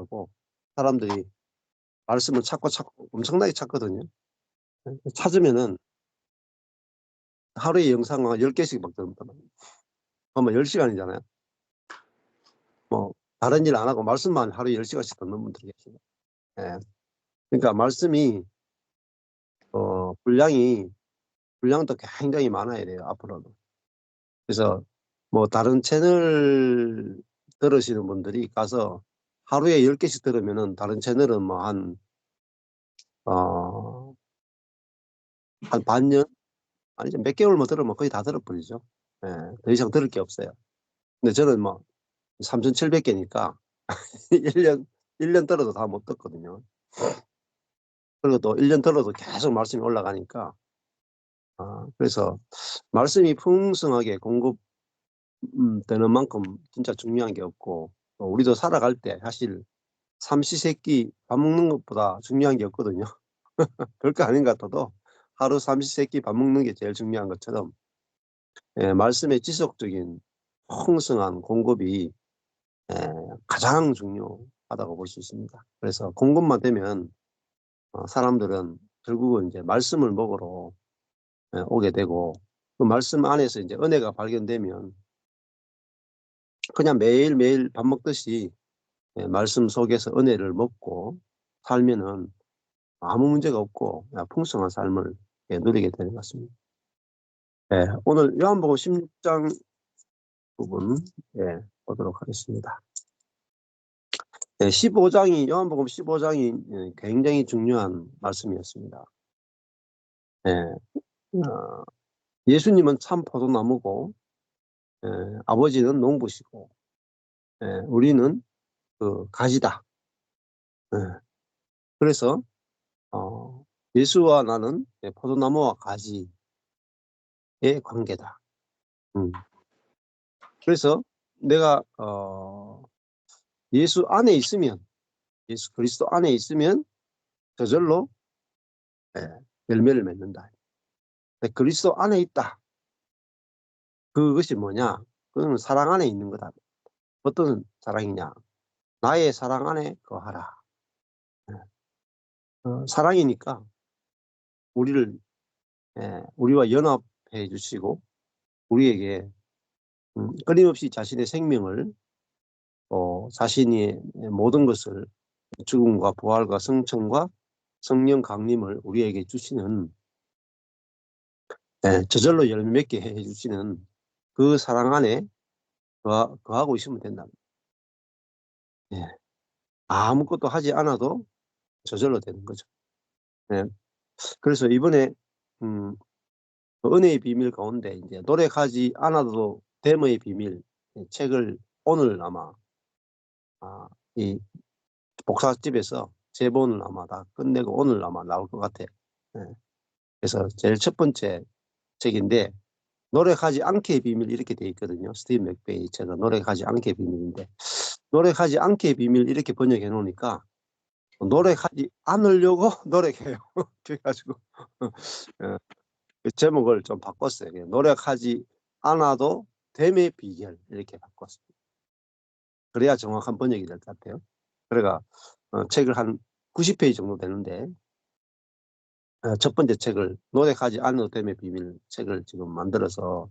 하고 사람들이 말씀을 찾고 엄청나게 찾거든요. 찾으면은 하루에 영상 10개씩 막 듣는단 말이에요. 그러면 10시간이잖아요. 뭐 다른 일 안 하고 말씀만 하루에 10시간씩 듣는 분들이 계시죠. 예. 그러니까 말씀이 분량도 굉장히 많아야 돼요, 앞으로도. 그래서 뭐 다른 채널 들으시는 분들이 가서 하루에 10개씩 들으면은 다른 채널은 뭐 한 반년? 아니죠. 몇 개월만 들으면 거의 다 들어버리죠. 예, 더 이상 들을 게 없어요. 근데 저는 뭐 3,700개니까 1년 들어도 다 못 듣거든요. 그리고 또 1년 들어도 계속 말씀이 올라가니까, 그래서 말씀이 풍성하게 공급되는 만큼 진짜 중요한 게 없고, 우리도 살아갈 때 사실 삼시세끼 밥 먹는 것보다 중요한 게 없거든요. 별거 아닌 것 같아도 하루 삼시세끼 밥 먹는 게 제일 중요한 것처럼, 예, 말씀의 지속적인 풍성한 공급이 예, 가장 중요하다고 볼 수 있습니다. 그래서 공급만 되면 사람들은 결국은 이제 말씀을 먹으러 오게 되고, 그 말씀 안에서 이제 은혜가 발견되면 그냥 매일매일 밥 먹듯이 말씀 속에서 은혜를 먹고 살면은 아무 문제가 없고 풍성한 삶을 누리게 되는 것 같습니다. 오늘 요한복음 16장 부분 보도록 하겠습니다. 요한복음 15장이 굉장히 중요한 말씀이었습니다. 예수님은 참 포도나무고 아버지는 농부시고 우리는 그 가지다. 그래서 예수와 나는 포도나무와 가지의 관계다. 그래서 내가 예수 안에 있으면, 예수 그리스도 안에 있으면 저절로 열매를 맺는다. 그리스도 안에 있다. 그것이 뭐냐? 그건 사랑 안에 있는 거다. 어떤 사랑이냐? 나의 사랑 안에 거하라. 사랑이니까 우리와 연합해 주시고 우리에게 끊임없이 자신의 생명을 자신의 모든 것을 죽음과 부활과 성천과 성령 강림을 우리에게 주시는 저절로 열매 맺게 해주시는 그 사랑 안에 거하고 있으면 된다. 아무것도 하지 않아도 저절로 되는 거죠. 그래서 이번에 그 은혜의 비밀 가운데 이제 노력하지 않아도 됨의 비밀 책을 오늘 아마 이 복사집에서 제본을 아마 다 끝내고 오늘 아마 나올 것 같아요. 그래서 제일 첫 번째 책인데 노력하지 않게의 비밀 이렇게 돼 있거든요. 스티븐 맥베이 책은 노력하지 않게의 비밀인데 노력하지 않게의 비밀 이렇게 번역해 놓으니까 노력하지 않으려고 노력해요. 그래가지고 그 제목을 좀 바꿨어요. 그냥 노력하지 않아도 됨의 비결 이렇게 바꿨습니다. 그래야 정확한 번역이 될 것 같아요. 그래가 책을 한 90페이지 정도 되는데 첫 번째 책을 노력하지 않아도 됨의 비밀 책을 지금 만들어서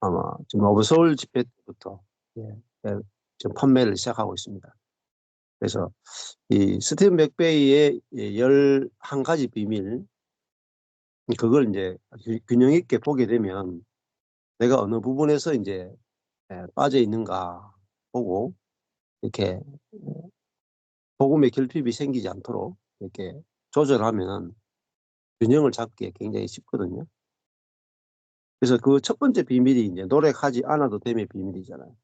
아마 지금 오브서울 집회 때부터 지금 판매를 시작하고 있습니다. 그래서 이 스티븐 맥베이의 11가지 비밀 그걸 이제 균형 있게 보게 되면 내가 어느 부분에서 이제 빠져 있는가 보고 이렇게 복음의 결핍이 생기지 않도록 이렇게 조절하면 균형을 잡기에 굉장히 쉽거든요. 그래서 그 첫 번째 비밀이 이제 노력하지 않아도 됨의 비밀이잖아요.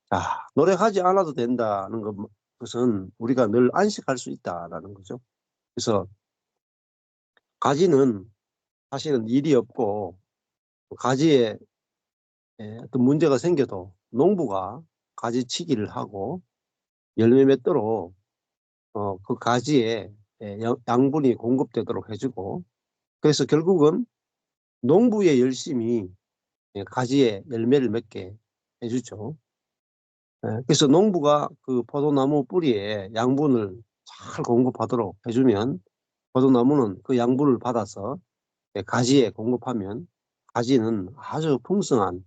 자, 노력하지 않아도 된다는 것은 우리가 늘 안식할 수 있다라는 거죠. 그래서 가지는 사실은 일이 없고 가지에 어떤 문제가 생겨도 농부가 가지치기를 하고 열매 맺도록 그 가지에 양분이 공급되도록 해주고 그래서 결국은 농부의 열심이 가지에 열매를 맺게 해주죠. 그래서 농부가 그 포도나무 뿌리에 양분을 잘 공급하도록 해주면 포도나무는 그 양분을 받아서 가지에 공급하면 가지는 아주 풍성한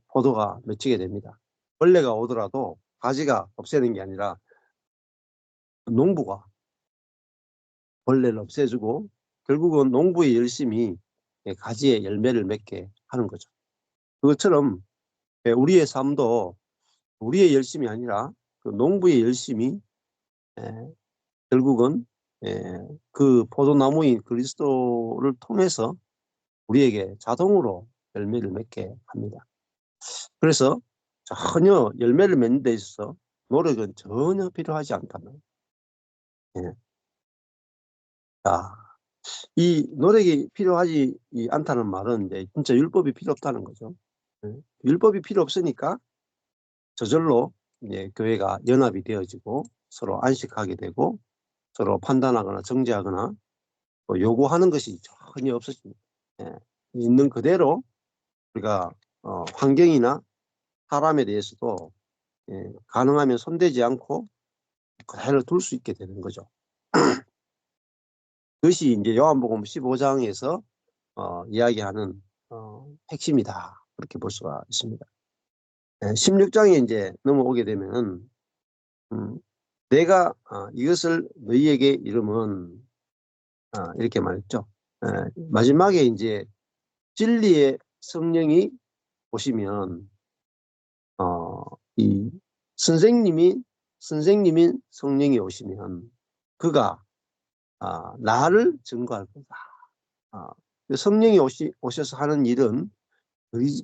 포도가 맺히게 됩니다. 벌레가 오더라도 가지가 없애는 게 아니라 농부가 벌레를 없애주고 결국은 농부의 열심히 가지에 열매를 맺게 하는 거죠. 그것처럼 우리의 삶도 우리의 열심이 아니라 그 농부의 열심이 결국은 그 포도나무인 그리스도를 통해서 우리에게 자동으로 열매를 맺게 합니다. 그래서 전혀 열매를 맺는 데 있어서 노력은 전혀 필요하지 않다는. 자, 이 노력이 필요하지 않다는 말은 이제 진짜 율법이 필요 없다는 거죠. 율법이 필요 없으니까 저절로 이제 교회가 연합이 되어지고 서로 안식하게 되고 서로 판단하거나 정죄하거나 요구하는 것이 전혀 없어집니다. 있는 그대로 우리가 환경이나 사람에 대해서도 가능하면 손대지 않고 그대로 둘 수 있게 되는 거죠. 그것이 이제 요한복음 15장에서 이야기하는 핵심이다. 그렇게 볼 수가 있습니다. 16장에 이제 넘어오게 되면 내가 이것을 너희에게 이름은 이렇게 말했죠. 마지막에 이제 진리의 성령이 오시면 이 선생님인 성령이 오시면 그가 나를 증거할 거다. 성령이 오셔서 하는 일은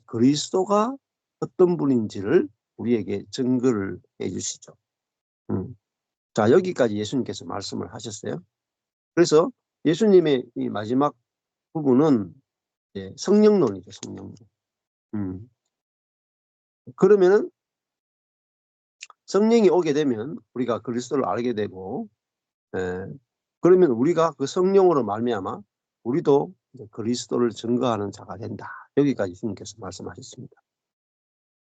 그리스도가 어떤 분인지를 우리에게 증거를 해주시죠. 자, 여기까지 예수님께서 말씀을 하셨어요. 그래서 예수님의 이 마지막 부분은 성령론이죠. 성령론. 그러면은 성령이 오게 되면 우리가 그리스도를 알게 되고 그러면 우리가 그 성령으로 말미암아 우리도 그리스도를 증거하는 자가 된다. 여기까지 예수님께서 말씀하셨습니다.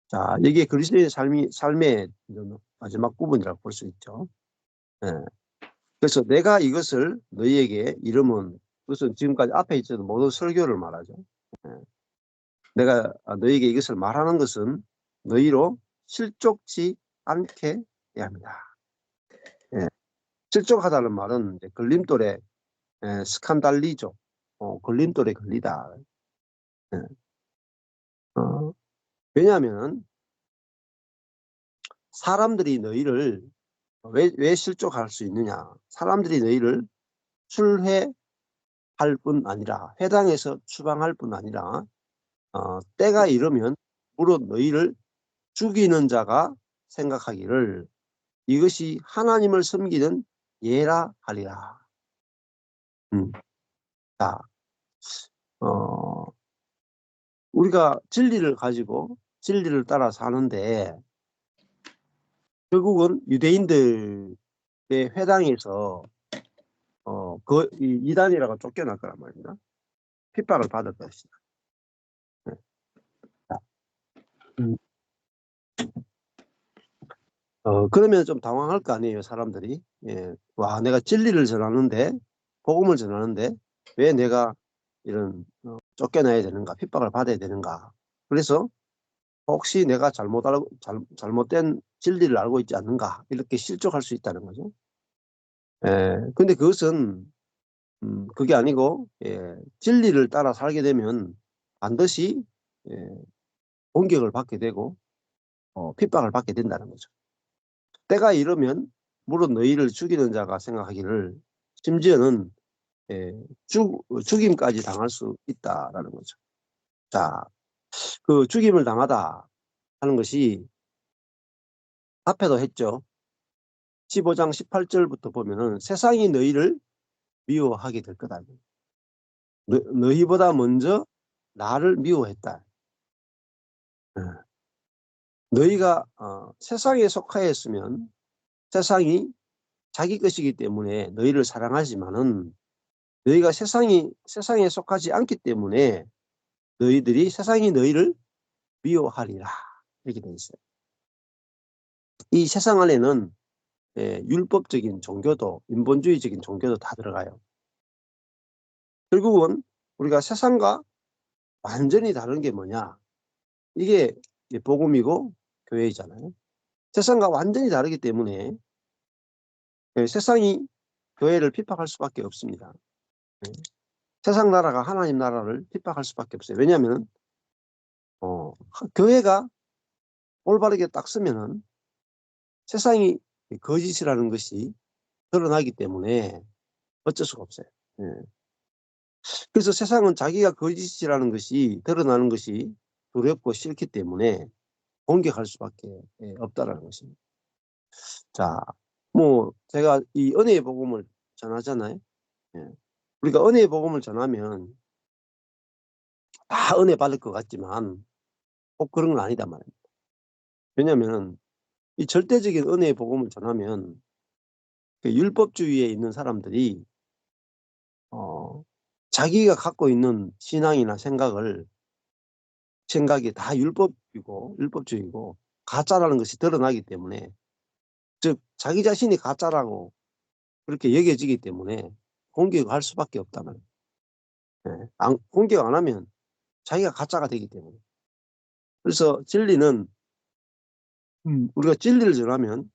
자, 이게 그리스도의 삶의 마지막 부분이라고 볼 수 있죠. 그래서 내가 이것을 너희에게 이름은, 그것은 지금까지 앞에 있던 모든 설교를 말하죠. 내가 너희에게 이것을 말하는 것은 너희로 실족지 않게 해야 합니다. 실족하다는 말은 걸림돌에 스칸달리죠. 걸림돌에 걸리다. 왜냐하면 사람들이 너희를 왜 실족할 수 있느냐. 사람들이 너희를 출회할 뿐 아니라, 회당에서 추방할 뿐 아니라 때가 이르면 무릇 너희를 죽이는 자가 생각하기를 이것이 하나님을 섬기는 예라 하리라. 자, 우리가 진리를 가지고 진리를 따라 사는데 결국은 유대인들의 회당에서 그 이단이라고 쫓겨날 거란 말입니다. 핍박을 받을 것이다. 그러면 좀 당황할 거 아니에요, 사람들이. 와, 내가 진리를 전하는데, 복음을 전하는데 왜 내가 이런 쫓겨나야 되는가, 핍박을 받아야 되는가. 그래서 혹시 내가 잘못된 진리를 알고 있지 않는가, 이렇게 실족할 수 있다는 거죠. 근데 그것은 그게 아니고 진리를 따라 살게 되면 반드시 공격을 받게 되고 핍박을 받게 된다는 거죠. 때가 이르면 무릇 너희를 죽이는 자가 생각하기를 심지어는 죽임까지 당할 수 있다라는 거죠. 자, 그 죽임을 당하다 하는 것이 앞에도 했죠. 15장 18절부터 보면은 세상이 너희를 미워하게 될 거다. 너희보다 먼저 나를 미워했다. 너희가 세상에 속하였으면 세상이 자기 것이기 때문에 너희를 사랑하지만은 너희가 세상에 속하지 않기 때문에 세상이 너희를 미워하리라. 이렇게 되어 있어요. 이 세상 안에는 율법적인 종교도 인본주의적인 종교도 다 들어가요. 결국은 우리가 세상과 완전히 다른 게 뭐냐? 이게 복음이고 교회이잖아요. 세상과 완전히 다르기 때문에 세상이 교회를 핍박할 수밖에 없습니다. 세상 나라가 하나님 나라를 핍박할 수밖에 없어요. 왜냐하면 교회가 올바르게 딱 쓰면은 세상이 거짓이라는 것이 드러나기 때문에 어쩔 수가 없어요. 그래서 세상은 자기가 거짓이라는 것이 드러나는 것이 두렵고 싫기 때문에 공격할 수밖에 없다라는 것입니다. 자, 뭐 제가 이 은혜의 복음을 전하잖아요. 우리가 은혜의 복음을 전하면 다 은혜 받을 것 같지만 꼭 그런 건 아니다 말입니다. 왜냐하면 이 절대적인 은혜의 복음을 전하면 그 율법주의에 있는 사람들이 자기가 갖고 있는 신앙이나 생각이 다 율법주의고 가짜라는 것이 드러나기 때문에, 즉 자기 자신이 가짜라고 그렇게 여겨지기 때문에 공격할 수밖에 없다 말이에요. 공격 안 하면 자기가 가짜가 되기 때문에. 그래서 진리는 우리가 진리를 전하면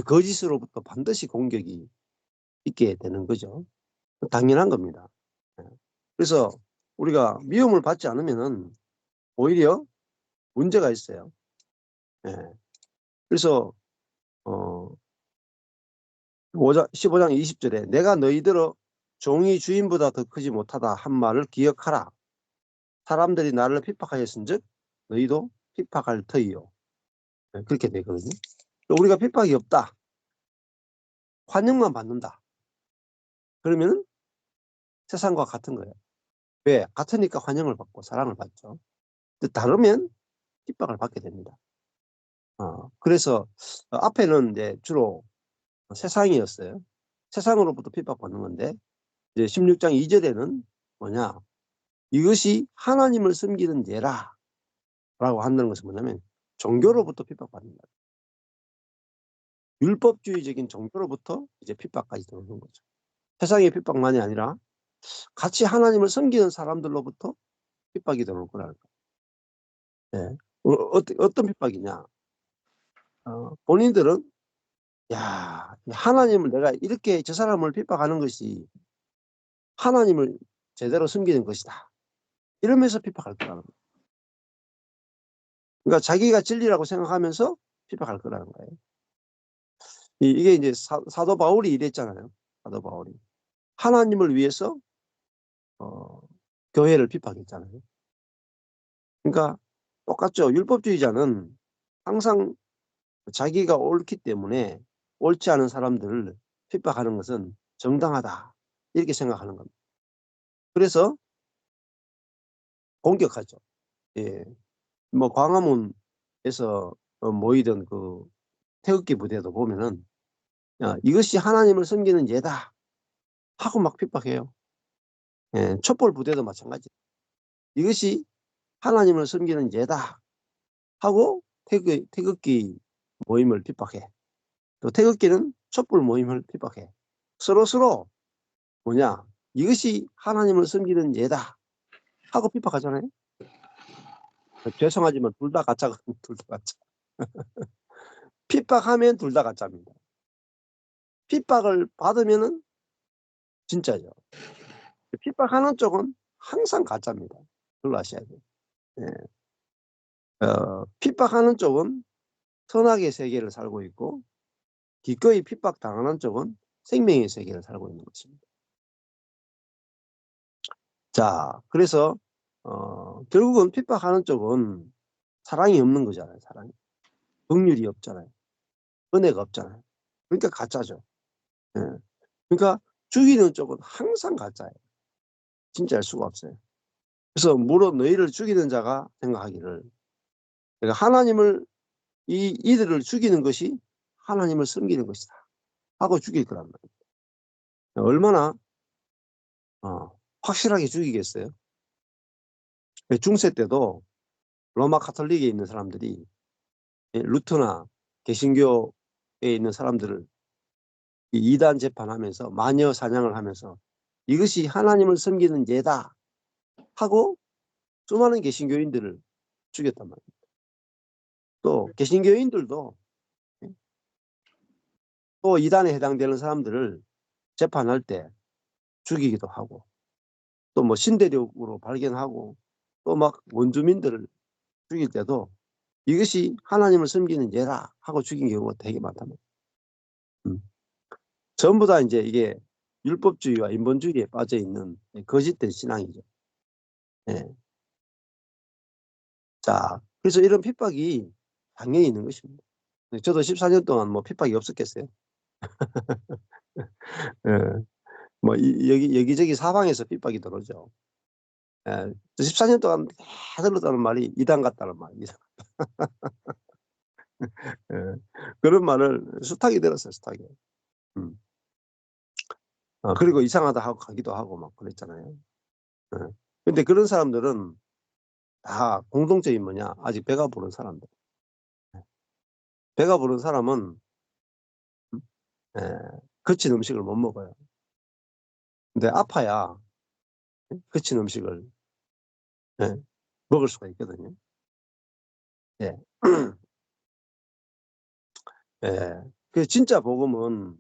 거짓으로부터 반드시 공격이 있게 되는 거죠. 당연한 겁니다. 그래서 우리가 미움을 받지 않으면 오히려 문제가 있어요. 그래서 15장 20절에 내가 너희들어 종이 주인보다 더 크지 못하다 한 말을 기억하라. 사람들이 나를 핍박하였은즉 너희도 핍박할 터이요. 그렇게 되거든요. 우리가 핍박이 없다, 환영만 받는다, 그러면 세상과 같은 거예요. 왜? 같으니까 환영을 받고 사랑을 받죠. 다르면 핍박을 받게 됩니다. 그래서 앞에는 이제 주로 세상이었어요. 세상으로부터 핍박받는 건데 이제 16장 2절에는 뭐냐? 이것이 하나님을 섬기는 예라 라고 한다는 것은 뭐냐면 종교로부터 핍박받는다. 율법주의적인 종교로부터 이제 핍박까지 들어오는 거죠. 세상의 핍박만이 아니라 같이 하나님을 섬기는 사람들로부터 핍박이 들어올 거라는 거예요. 네. 어떤 핍박이냐? 본인들은 야, 하나님을 내가 이렇게 저 사람을 핍박하는 것이 하나님을 제대로 섬기는 것이다, 이러면서 핍박할 거라는 거예요. 그러니까 자기가 진리라고 생각하면서 핍박할 거라는 거예요. 이게 이제 사도 바울이 이랬잖아요. 사도 바울이 하나님을 위해서 교회를 핍박했잖아요. 그러니까 똑같죠. 율법주의자는 항상 자기가 옳기 때문에 옳지 않은 사람들을 핍박하는 것은 정당하다, 이렇게 생각하는 겁니다. 그래서 공격하죠. 예. 뭐 광화문에서 모이던 그 태극기 부대도 보면은 이것이 하나님을 섬기는 예다 하고 막 핍박해요. 예. 촛불 부대도 마찬가지. 이것이 하나님을 섬기는 예다 하고 태극기 모임을 핍박해. 또 태극기는 촛불 모임을 핍박해. 서로 뭐냐? 이것이 하나님을 섬기는 예다 하고 핍박하잖아요. 죄송하지만 둘 다 가짜거든요. 둘 다 가짜. 핍박하면 둘 다 가짜입니다. 핍박을 받으면은 진짜죠. 핍박하는 쪽은 항상 가짜입니다. 그걸 아셔야 돼요. 예. 핍박하는 쪽은 선악의 세계를 살고 있고 기꺼이 핍박당하는 쪽은 생명의 세계를 살고 있는 것입니다. 자, 그래서 결국은 핍박하는 쪽은 사랑이 없는 거잖아요. 사랑이. 긍휼이 없잖아요. 은혜가 없잖아요. 그러니까 가짜죠. 예. 그러니까 죽이는 쪽은 항상 가짜예요. 진짜일 수가 없어요. 그래서 물론 너희를 죽이는 자가 생각하기를, 그러니까 이들을 죽이는 것이 하나님을 섬기는 것이다 하고 죽일 거란 말이에요. 얼마나 확실하게 죽이겠어요? 중세 때도 로마 카톨릭에 있는 사람들이 루터나 개신교에 있는 사람들을 이 이단 재판하면서 마녀 사냥을 하면서 이것이 하나님을 섬기는 예다 하고 수많은 개신교인들을 죽였단 말입니다. 또 개신교인들도 또 이단에 해당되는 사람들을 재판할 때 죽이기도 하고 또 뭐 신대륙으로 발견하고 또 막 원주민들을 죽일 때도 이것이 하나님을 섬기는 예라 하고 죽인 경우가 되게 많단 말이에요. 전부 다 이제 이게 율법주의와 인본주의에 빠져 있는 거짓된 신앙이죠. 예. 자, 그래서 이런 핍박이 당연히 있는 것입니다. 저도 14년 동안 뭐 핍박이 없었겠어요. 예. 뭐 여기저기 사방에서 핍박이 들어오죠. 예. 14년 동안 다 들었다는 말이 이단 같다는 말이죠. 예. 그런 말을 숱하게 들었어요, 숱하게. 그리고 이상하다 하고 가기도 하고 막 그랬잖아요. 예. 근데 그런 사람들은 다 공통점이 뭐냐? 아직 배가 부른 사람들. 배가 부른 사람은 예, 거친 음식을 못 먹어요. 근데 아파야 거친 음식을 예, 먹을 수가 있거든요. 예. 예. 그 진짜 복음은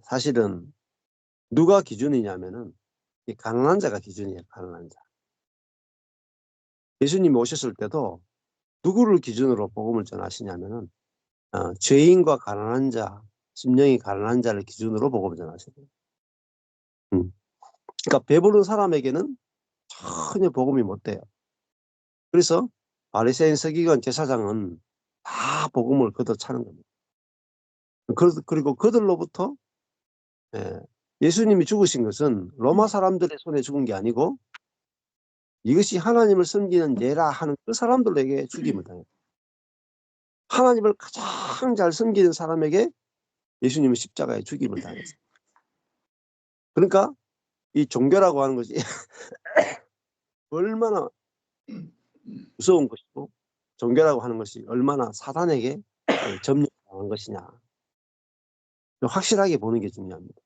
사실은 누가 기준이냐면은 이 가난한 자가 기준이에요. 가난한 자. 예수님이 오셨을 때도 누구를 기준으로 복음을 전하시냐면은 죄인과 가난한 자, 심령이 가난한 자를 기준으로 복음을 전하시거든요. 그러니까 배부른 사람에게는 전혀 복음이 못 돼요. 그래서 바리새인 서기관 제사장은 다 복음을 걷어차는 겁니다. 그리고 그들로부터 예수님이 죽으신 것은 로마 사람들의 손에 죽은 게 아니고 이것이 하나님을 섬기는 예라 하는 그 사람들에게 죽임을 당해요. 하나님을 가장 잘 섬기는 사람에게 예수님은 십자가에 죽임을 당했어요. 그러니까 이 종교라고 하는 것이 얼마나 무서운 것이고 종교라고 하는 것이 얼마나 사단에게 점령당한 것이냐 확실하게 보는 게 중요합니다.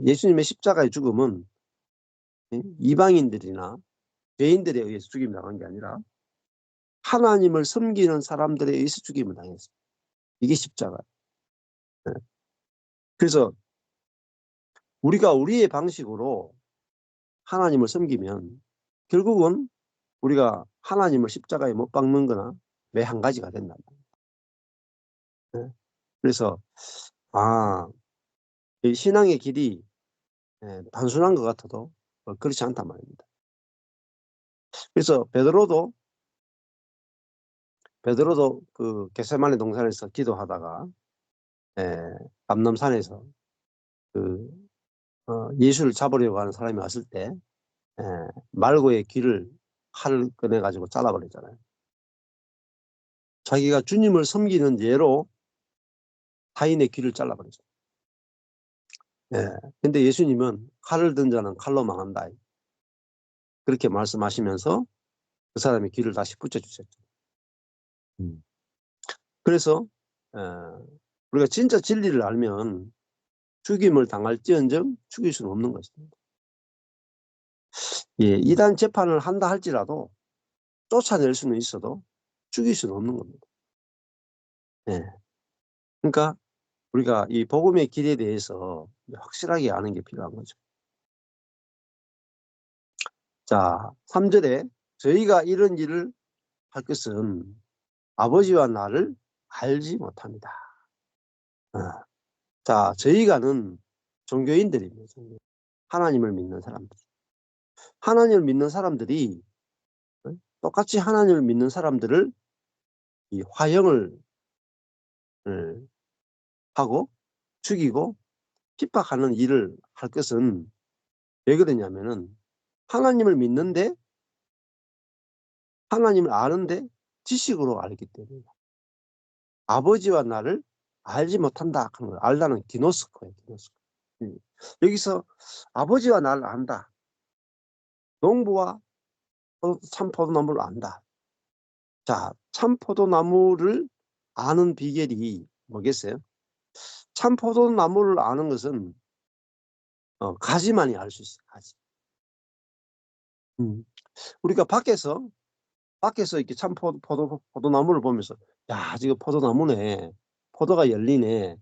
예수님의 십자가의 죽음은 이방인들이나 죄인들에 의해서 죽임을 당한 게 아니라 하나님을 섬기는 사람들에 의해서 죽임을 당했어요. 이게 십자가예요. 그래서 우리가 우리의 방식으로 하나님을 섬기면 결국은 우리가 하나님을 십자가에 못 박는 거나 매 한 가지가 된다. 그래서 이 신앙의 길이 단순한 것 같아도 그렇지 않단 말입니다. 그래서 베드로도 그 겟세마네 동산에서 기도하다가 감람산에서 그 예수를 잡으려고 하는 사람이 왔을 때 말고의 귀를 칼을 꺼내가지고 잘라버렸잖아요. 자기가 주님을 섬기는 예로 타인의 귀를 잘라버렸어요. 근데 예수님은 칼을 든 자는 칼로 망한다. 그렇게 말씀하시면서 그 사람의 귀를 다시 붙여주셨죠. 그래서 우리가 진짜 진리를 알면 죽임을 당할지언정 죽일 수는 없는 것입니다. 이단 재판을 한다 할지라도 쫓아낼 수는 있어도 죽일 수는 없는 겁니다. 그러니까 우리가 이 복음의 길에 대해서 확실하게 아는 게 필요한 거죠. 자, 3절에 저희가 이런 일을 할 것은 아버지와 나를 알지 못합니다. 자, 저희가는 종교인들입니다. 하나님을 믿는 사람들. 하나님을 믿는 사람들이 똑같이 하나님을 믿는 사람들을 이 화형을 하고 죽이고 핍박하는 일을 할 것은 왜 그러냐면은 하나님을 믿는데 하나님을 아는데 지식으로 알기 때문에 아버지와 나를 알지 못한다 하는 걸 알다는 기노스코예요. 기노스코. 여기서 아버지와 나를 안다. 농부와 참포도나무를 안다. 자, 참 포도나무를 아는 비결이 뭐겠어요? 참 포도나무를 아는 것은 가지만이 알 수 있어요. 가지. 우리가 밖에서 이렇게 참 포도나무를 보면서 야, 지금 포도나무네. 포도가 열리네.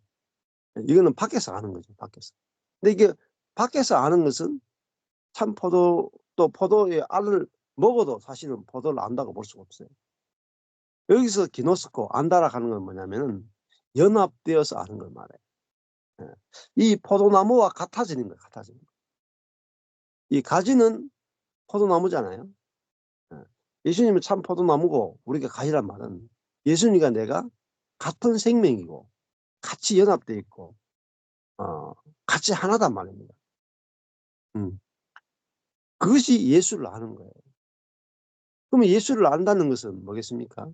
이거는 밖에서 아는 거죠. 밖에서. 근데 이게 밖에서 아는 것은 참 또 포도의 알을 먹어도 사실은 포도를 안다고 볼 수가 없어요. 여기서 기노스코 안다라 하는 건 뭐냐면은 연합되어서 아는 걸 말해요. 예. 이 포도나무와 같아지는 거예요. 같아지는 거. 이 가지는 포도나무잖아요. 예. 예수님은 참 포도나무고 우리가 가지란 말은 예수님과 내가 같은 생명이고 같이 연합되어 있고 같이 하나단 말입니다. 그것이 예수를 아는 거예요. 그러면 예수를 안다는 것은 뭐겠습니까?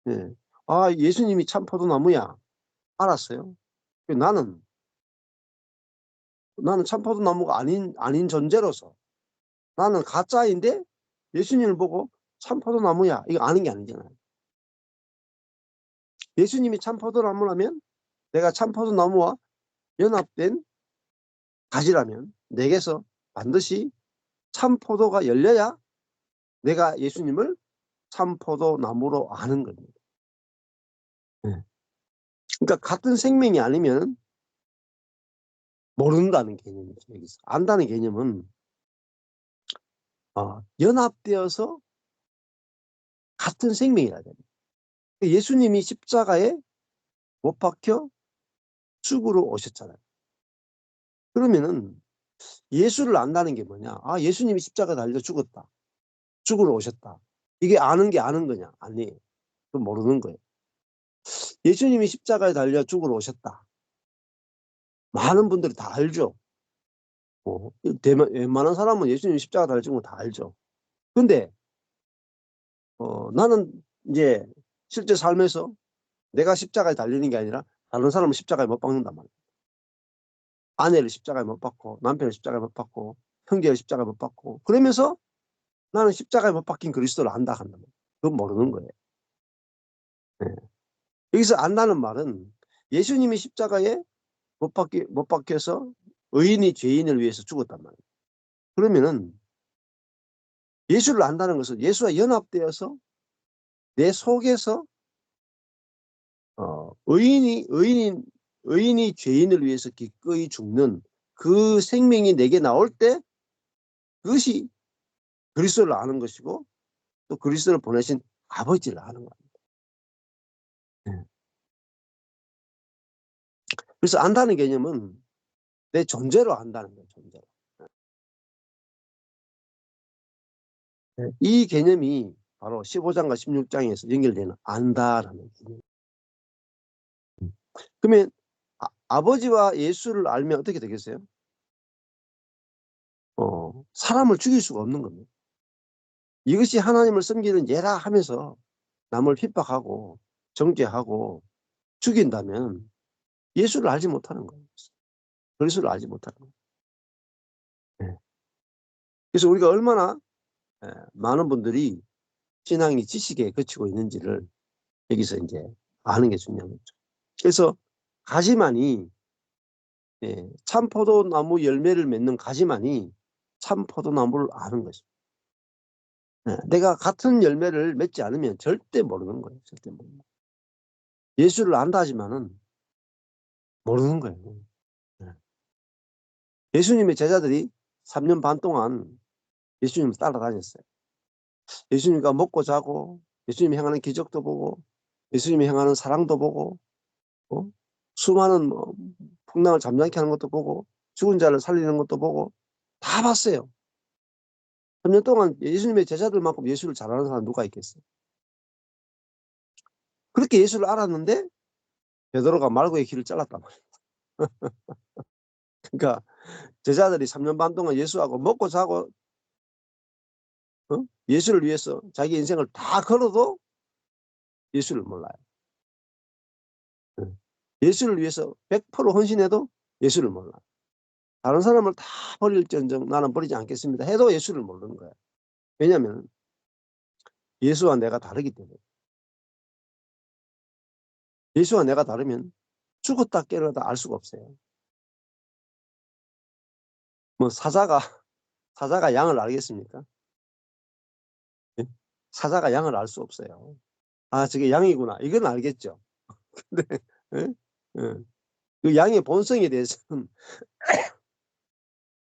예. 아, 예수님이 참 포도나무야. 알았어요. 나는 참 포도나무가 아닌 존재로서 나는 가짜인데 예수님을 보고 참 포도나무야. 이거 아는 게 아니잖아요. 예수님이 참 포도나무라면 내가 참 포도나무와 연합된 가지라면 내게서 반드시 참 포도가 열려야 내가 예수님을 참 포도나무로 아는 겁니다. 네. 그러니까 같은 생명이 아니면 모른다는 개념이죠. 여기서 안다는 개념은 연합되어서 같은 생명이라 됩니다. 예수님이 십자가에 못 박혀 죽으러 오셨잖아요. 그러면은 예수를 안다는 게 뭐냐? 아, 예수님이 십자가에 달려 죽었다. 죽으러 오셨다. 이게 아는 게 아는 거냐? 아니에요. 그건 모르는 거예요. 예수님이 십자가에 달려 죽으러 오셨다. 많은 분들이 다 알죠. 웬만한 사람은 예수님이 십자가 달려 죽은 거 다 알죠. 근데 나는 이제 실제 삶에서 내가 십자가에 달리는 게 아니라 다른 사람은 십자가에 못 박는단 말이에요. 아내를 십자가에 못 박고 남편을 십자가에 못 박고 형제를 십자가에 못 박고 그러면서 나는 십자가에 못 박힌 그리스도를 안다 한단 말이에요. 그건 모르는 거예요. 네. 여기서 안다는 말은 예수님이 십자가에 못 박혀서 의인이 죄인을 위해서 죽었단 말이에요. 그러면은 예수를 안다는 것은 예수와 연합되어서 내 속에서 의인이 죄인을 위해서 기꺼이 죽는 그 생명이 내게 나올 때 그것이 그리스도를 아는 것이고 또 그리스도를 보내신 아버지를 아는 겁니다. 네. 그래서 안다는 개념은 내 존재로 안다는 거예요. 존재로. 네. 이 개념이 바로 15장과 16장에서 연결되는 안다라는 개념. 그러면 아버지와 예수를 알면 어떻게 되겠어요? 사람을 죽일 수가 없는 겁니다. 이것이 하나님을 섬기는 예라 하면서 남을 핍박하고 정죄하고 죽인다면 예수를 알지 못하는 거예요. 그리스도를 알지 못하는 거예요. 네. 그래서 우리가 얼마나 많은 분들이 신앙이 지식에 그치고 있는지를 여기서 이제 아는 게 중요한 거죠. 그래서 가지만이 참 포도나무 열매를 맺는 가지만이 참 포도나무를 아는 것입니다. 내가 같은 열매를 맺지 않으면 절대 모르는 거예요. 절대 모르는 거예요. 예수를 안다 하지만은 모르는 거예요. 예수님의 제자들이 3년 반 동안 예수님을 따라다녔어요. 예수님과 먹고 자고 예수님이 행하는 기적도 보고 예수님이 행하는 사랑도 보고 수많은 풍랑을 잠잠케 하는 것도 보고 죽은 자를 살리는 것도 보고 다 봤어요. 3년 동안 예수님의 제자들만큼 예수를 잘 아는 사람 누가 있겠어요? 그렇게 예수를 알았는데 베드로가 말고의 길을 잘랐단 말이에요. 그러니까 제자들이 3년 반 동안 예수하고 먹고 자고 예수를 위해서 자기 인생을 다 걸어도 예수를 몰라요. 예수를 위해서 100% 헌신해도 예수를 몰라요. 다른 사람을 다 버릴지언정 나는 버리지 않겠습니다 해도 예수를 모르는 거예요. 왜냐하면 예수와 내가 다르기 때문에. 예수와 내가 다르면 죽었다 깨어나다 알 수가 없어요. 뭐 사자가 양을 알겠습니까? 예? 사자가 양을 알 수 없어요. 아, 저게 양이구나. 이건 알겠죠. 근데 예? 예. 그 양의 본성에 대해서는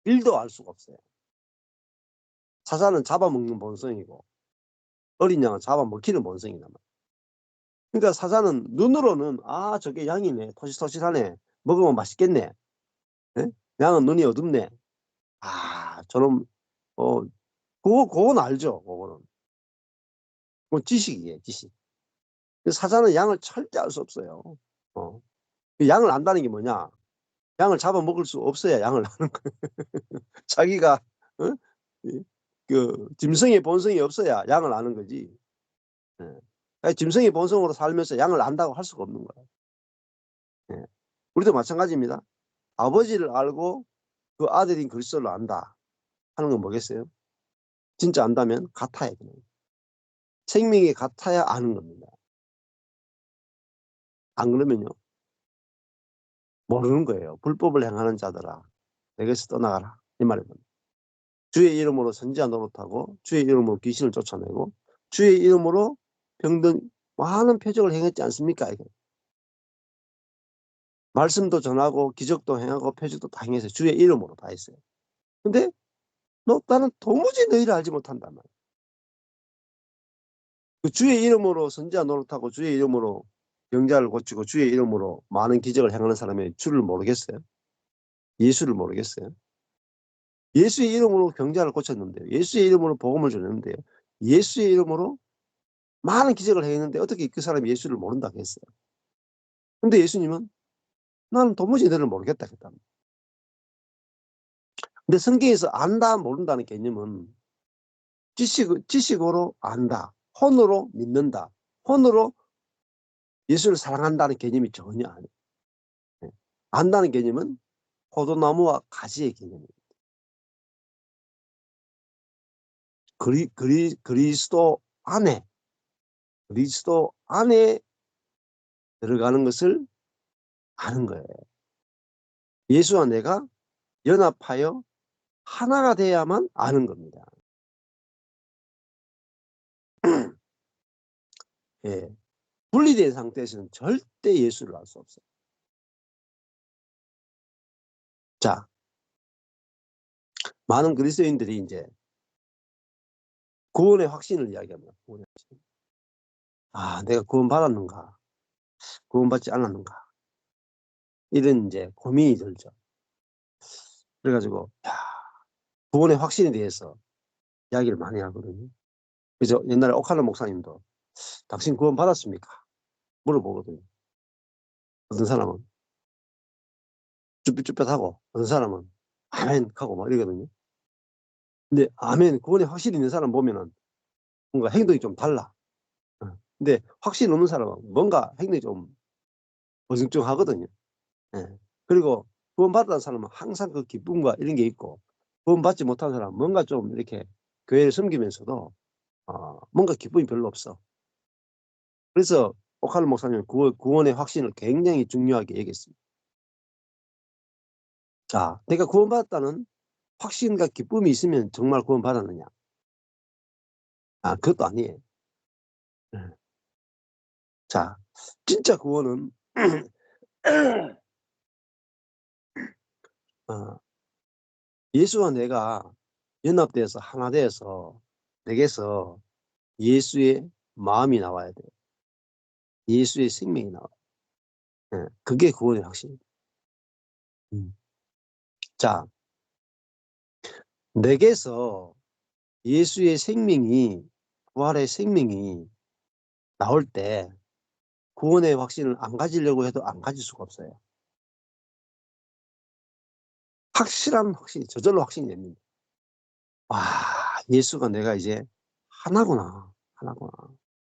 1도 알 수가 없어요. 사자는 잡아먹는 본성이고 어린 양은 잡아먹히는 본성이란 말이에요. 그러니까 사자는 눈으로는 아, 저게 양이네. 토실토실하네. 먹으면 맛있겠네. 예? 양은 눈이 어둡네. 아, 저놈 그건 알죠. 그거는. 그건 지식이에요. 지식. 사자는 양을 절대 알 수 없어요. 어. 양을 안다는 게 뭐냐? 양을 잡아먹을 수 없어야 양을 아는 거예요. 자기가 어? 그 짐승의 본성이 없어야 양을 아는 거지. 예. 짐승의 본성으로 살면서 양을 안다고 할 수가 없는 거예요. 예. 우리도 마찬가지입니다. 아버지를 알고 그 아들인 그리스도를 안다 하는 건 뭐겠어요? 진짜 안다면 같아야 돼요. 생명이 같아야 아는 겁니다. 안 그러면요 모르는 거예요. 불법을 행하는 자들아 내게서 떠나가라 이 말입니다. 주의 이름으로 선지자 노릇하고 주의 이름으로 귀신을 쫓아내고 주의 이름으로 병든 많은 표적을 행했지 않습니까? 이게. 말씀도 전하고 기적도 행하고 표적도 다 행했어요. 주의 이름으로 다 했어요. 근데 나는 도무지 너희를 알지 못한단 말이에요. 그 주의 이름으로 선지자 노릇하고 주의 이름으로 병자를 고치고 주의 이름으로 많은 기적을 행하는 사람이 주를 모르겠어요? 예수를 모르겠어요? 예수의 이름으로 병자를 고쳤는데요. 예수의 이름으로 복음을 전했는데요. 예수의 이름으로 많은 기적을 행했는데 어떻게 그 사람이 예수를 모른다고 했어요? 근데 예수님은 나는 도무지 너를 모르겠다 했답니다. 근데 성경에서 안다 모른다는 개념은 지식으로 안다, 혼으로 믿는다, 혼으로 예수를 사랑한다는 개념이 전혀 아니에요. 안다는 개념은 포도나무와 가지의 개념입니다. 그리스도 안에 들어가는 것을 아는 거예요. 예수와 내가 연합하여 하나가 돼야만 아는 겁니다. 예. 분리된 상태에서는 절대 예수를 알 수 없어요. 자, 많은 그리스도인들이 이제 구원의 확신을 이야기합니다. 구원의 확신. 아, 내가 구원받았는가? 구원받지 않았는가? 이런 이제 고민이 들죠. 그래가지고 구원의 확신에 대해서 이야기를 많이 하거든요. 그래서 옛날에 오카노 목사님도 당신 구원받았습니까? 물어보거든요. 어떤 사람은 쭈뼛쭈뼛하고 어떤 사람은 아멘 하고 막 이러거든요. 근데 아멘 구원의 확신이 있는 사람 보면은 뭔가 행동이 좀 달라. 근데 확신 없는 사람은 뭔가 행동이 좀 어중쩡하거든요. 예. 그리고 구원받은 사람은 항상 그 기쁨과 이런 게 있고 구원받지 못한 사람은 뭔가 좀 이렇게 교회를 섬기면서도 뭔가 기쁨이 별로 없어. 그래서 오카노 목사님은 구원의 확신을 굉장히 중요하게 얘기했습니다. 자, 내가 구원받았다는 확신과 기쁨이 있으면 정말 구원받았느냐? 아, 그것도 아니에요. 자, 진짜 구원은 예수와 내가 연합돼서 하나 돼서 내게서 예수의 마음이 나와야 돼요. 예수의 생명이 나와요. 그게 구원의 확신입니다. 자, 내게서 예수의 생명이 부활의 생명이 나올 때 구원의 확신을 안 가지려고 해도 안 가질 수가 없어요. 확실한 확신, 저절로 확신이 됩니다. 와, 예수가 내가 이제 하나구나.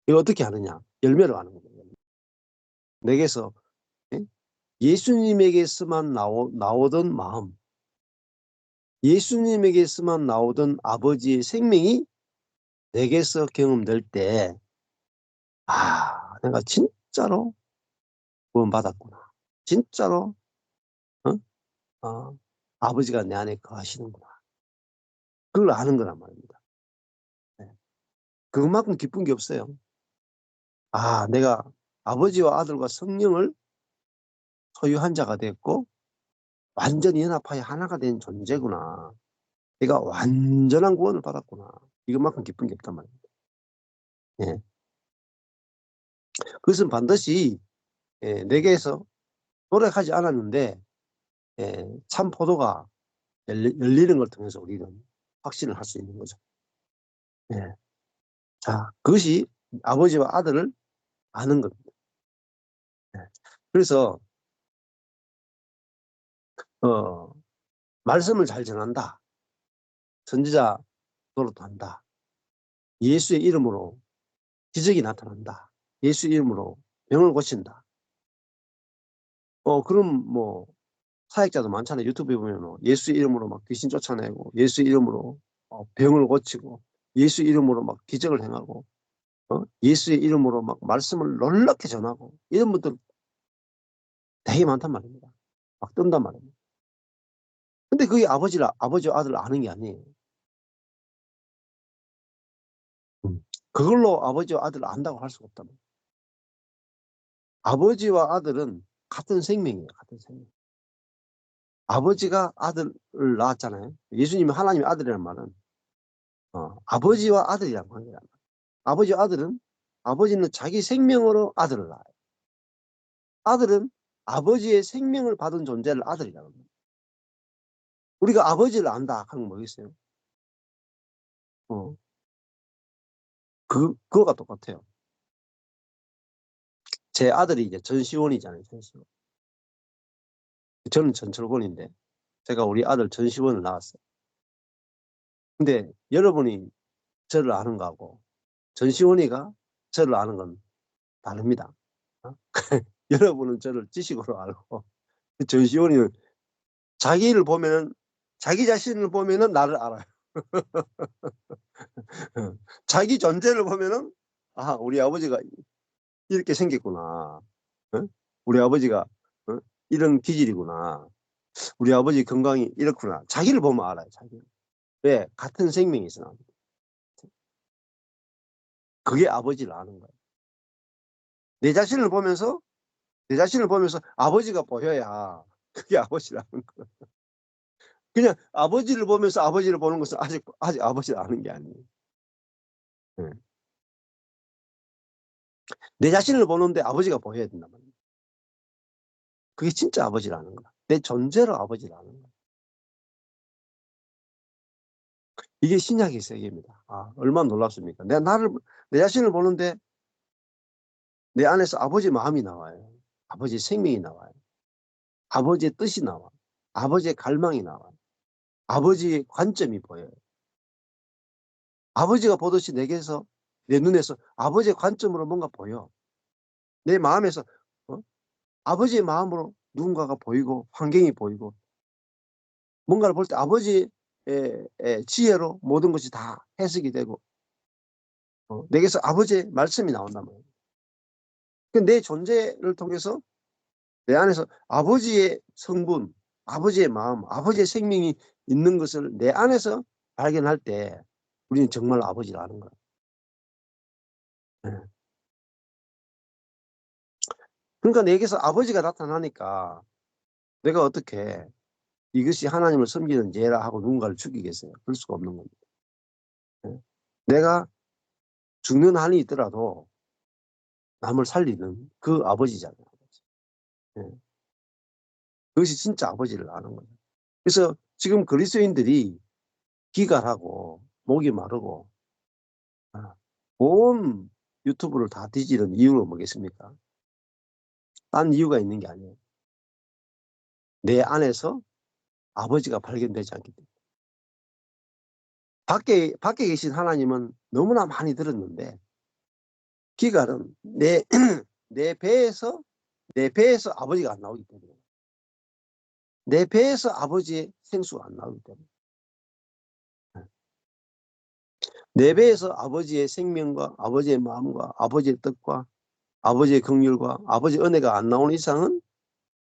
이거 어떻게 하느냐? 열매로 하는 거예요. 내게서 예수님에게서만 나오던 마음, 예수님에게서만 나오던 아버지의 생명이 내게서 경험될 때 내가 진짜로 구원받았구나. 진짜로 아버지가 내 안에 거하시는구나. 그걸 아는 거란 말입니다. 네. 그것만큼 기쁜 게 없어요. 내가 아버지와 아들과 성령을 소유한 자가 됐고 완전히 연합하여 하나가 된 존재구나. 내가 완전한 구원을 받았구나. 이것만큼 기쁜 게 없단 말입니다. 예. 그것은 반드시 내게서 노력하지 않았는데 참 포도가 열리는 걸 통해서 우리는 확신을 할 수 있는 거죠. 예. 자, 그것이 아버지와 아들을 아는 겁니다. 예. 그래서 말씀을 잘 전한다. 선지자 노릇한다. 예수의 이름으로 기적이 나타난다. 예수 이름으로 병을 고친다. 그럼 뭐 사역자도 많잖아요. 유튜브에 보면 예수 이름으로 막 귀신 쫓아내고 예수 이름으로 병을 고치고 예수 이름으로 막 기적을 행하고 예수의 이름으로 막 말씀을 놀랍게 전하고 이런 분들 되게 많단 말입니다. 막 뜬단 말입니다. 근데 그게 아버지와 아들을 아는 게 아니에요. 그걸로 아버지와 아들을 안다고 할 수가 없단 말이에요. 아버지와 아들은 같은 생명이에요. 같은 생명. 아버지가 아들을 낳았잖아요. 예수님이 하나님의 아들이란 말은 아버지와 아들이란 관계란 말이에요. 아버지와 아들은 아버지는 자기 생명으로 아들을 낳아요. 아들은 아버지의 생명을 받은 존재를 아들이라고 합니다. 우리가 아버지를 안다 하는 건 뭐겠어요? 그거가 똑같아요. 제 아들이 이제 전시원이잖아요. 전시원. 저는 전철권인데 제가 우리 아들 전시원을 나왔어요. 근데 여러분이 저를 아는 거하고 전시원이가 저를 아는 건 다릅니다. 여러분은 저를 지식으로 알고 전시원이는 자기를 보면은 자기 자신을 보면은 나를 알아요. 자기 존재를 보면은 우리 아버지가 이렇게 생겼구나. 우리 아버지가 이런 기질이구나. 우리 아버지 건강이 이렇구나. 자기를 보면 알아요. 자기. 왜? 같은 생명이 있어. 그게 아버지를 아는 거예요. 내 자신을 보면서 아버지가 보여야 그게 아버지를 아는 거예요. 그냥 아버지를 보면서 아버지를 보는 것은 아직 아버지를 아는 게 아니에요. 네. 내 자신을 보는데 아버지가 보여야 된단 말이에요. 그게 진짜 아버지를 아는 거야. 내 존재로 아버지를 아는 거야. 이게 신약의 세계입니다. 얼마나 놀랍습니까? 내 자신을 보는데 내 안에서 아버지 마음이 나와요. 아버지 생명이 나와요. 아버지의 뜻이 나와. 아버지의 갈망이 나와. 아버지의 관점이 보여요. 아버지가 보듯이 내 눈에서 아버지의 관점으로 뭔가 보여. 내 마음에서 아버지의 마음으로 누군가가 보이고 환경이 보이고 뭔가를 볼 때 아버지의 지혜로 모든 것이 다 해석이 되고 내게서 아버지의 말씀이 나온단 말이에요. 내 존재를 통해서 내 안에서 아버지의 성분, 아버지의 마음, 아버지의 생명이 있는 것을 내 안에서 발견할 때 우리는 정말 아버지를 아는 거예요. 네. 그러니까 내게서 아버지가 나타나니까 내가 어떻게 이것이 하나님을 섬기는 죄라 하고 누군가를 죽이겠어요? 그럴 수가 없는 겁니다. 네. 내가 죽는 한이 있더라도 남을 살리는 그 아버지잖아요. 네. 그것이 진짜 아버지를 아는 거예요. 그래서 지금 그리스도인들이 기갈하고 목이 마르고 온 유튜브를 다 뒤지는 이유가 뭐겠습니까? 딴 이유가 있는 게 아니에요. 내 안에서 아버지가 발견되지 않기 때문에. 밖에 계신 하나님은 너무나 많이 들었는데 기갈은 내 배에서 아버지가 안 나오기 때문에 내 배에서 아버지의 생수가 안 나오기 때문에 내 배에서 아버지의 생명과 아버지의 마음과 아버지의 뜻과 아버지의 긍휼과 아버지의 은혜가 안 나오는 이상은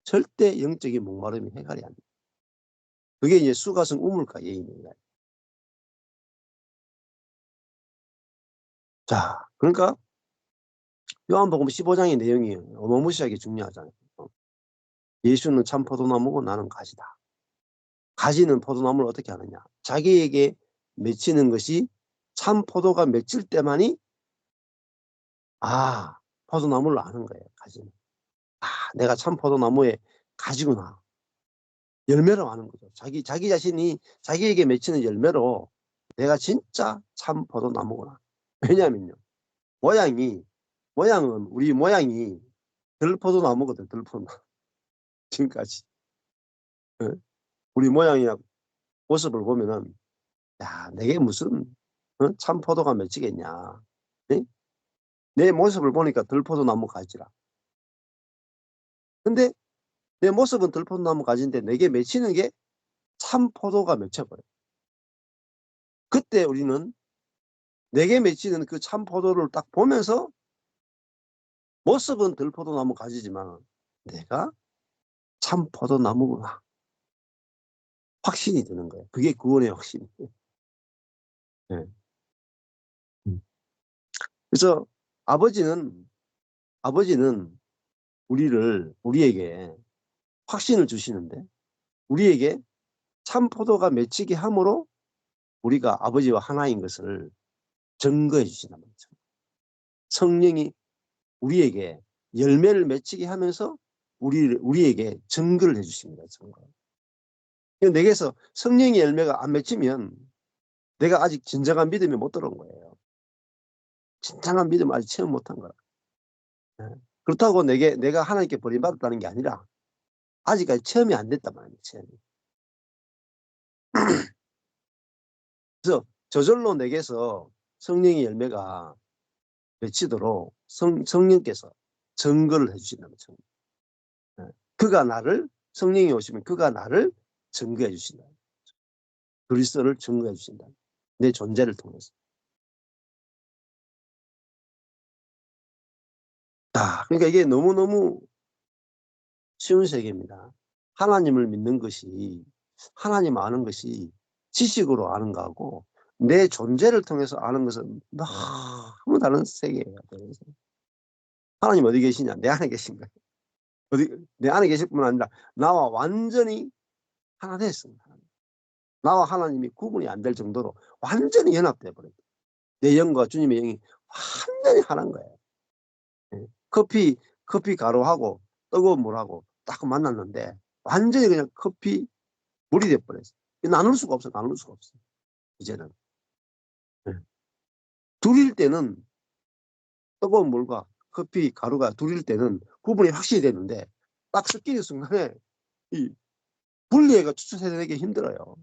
절대 영적인 목마름이 해결이 안 돼요. 그게 이제 수가성 우물가 예입니다. 자, 그러니까 요한복음 15장의 내용이 어마무시하게 중요하잖아요. 예수는 참 포도나무고 나는 가지다. 가지는 포도나무를 어떻게 하느냐. 자기에게 맺히는 것이 참 포도가 맺힐 때만이 포도나무를 아는 거예요. 가지는. 내가 참 포도나무에 가지구나. 열매로 아는 거죠. 자기 자신이 자기에게 맺히는 열매로 내가 진짜 참 포도나무구나. 왜냐면요. 모양은 우리 모양이 들포도나무거든. 들포도나무. 지금까지. 우리 모양이나 모습을 보면은 내게 무슨 참 포도가 맺히겠냐. 내 모습을 보니까 들포도나무 가지라. 근데 내 모습은 들포도나무 가지인데 내게 맺히는 게 참 포도가 맺혀버려요. 그때 우리는 내게 맺히는 그 참 포도를 딱 보면서 모습은 들포도나무 가지지만 내가 참 포도나무구나. 확신이 드는 거예요. 그게 구원의 확신이에요. 네. 그래서 아버지는 우리에게 확신을 주시는데 우리에게 참 포도가 맺히게 함으로 우리가 아버지와 하나인 것을 증거해 주신단 말이죠. 성령이 우리에게 열매를 맺히게 하면서 우리에게 증거를 해주십니다. 증거. 내게서 성령의 열매가 안 맺히면 내가 아직 진정한 믿음이 못 들어온 거예요. 진정한 믿음을 아직 체험 못한 거야. 그렇다고 내가 하나님께 버림받았다는 게 아니라 아직까지 체험이 안 됐단 말이에요. 체험이. 그래서 저절로 내게서 성령의 열매가 맺히도록 성령께서 증거를 해주신다는 거죠. 성령이 오시면 그가 나를 증거해 주신다. 그리스도를 증거해 주신다. 내 존재를 통해서. 그러니까 이게 너무너무 쉬운 세계입니다. 하나님을 믿는 것이, 하나님 아는 것이 지식으로 아는 거하고 내 존재를 통해서 아는 것은 너무 다른 세계예요. 하나님 어디 계시냐? 내 안에 계신 거예요. 내 안에 계실 뿐만 아니라 나와 완전히 하나 됐습니다. 나와 하나님이 구분이 안 될 정도로 완전히 연합돼 버려요. 내 영과 주님의 영이 완전히 하나인 거예요. 커피 가루하고 뜨거운 물하고 딱 만났는데 완전히 그냥 커피 물이 돼버렸어요. 나눌 수가 없어. 이제는. 둘일 때는 뜨거운 물과 커피 가루가 둘일 때는 구분이 확실히 되는데 딱 섞이는 순간에 이 분리해가 추출해내기 힘들어요.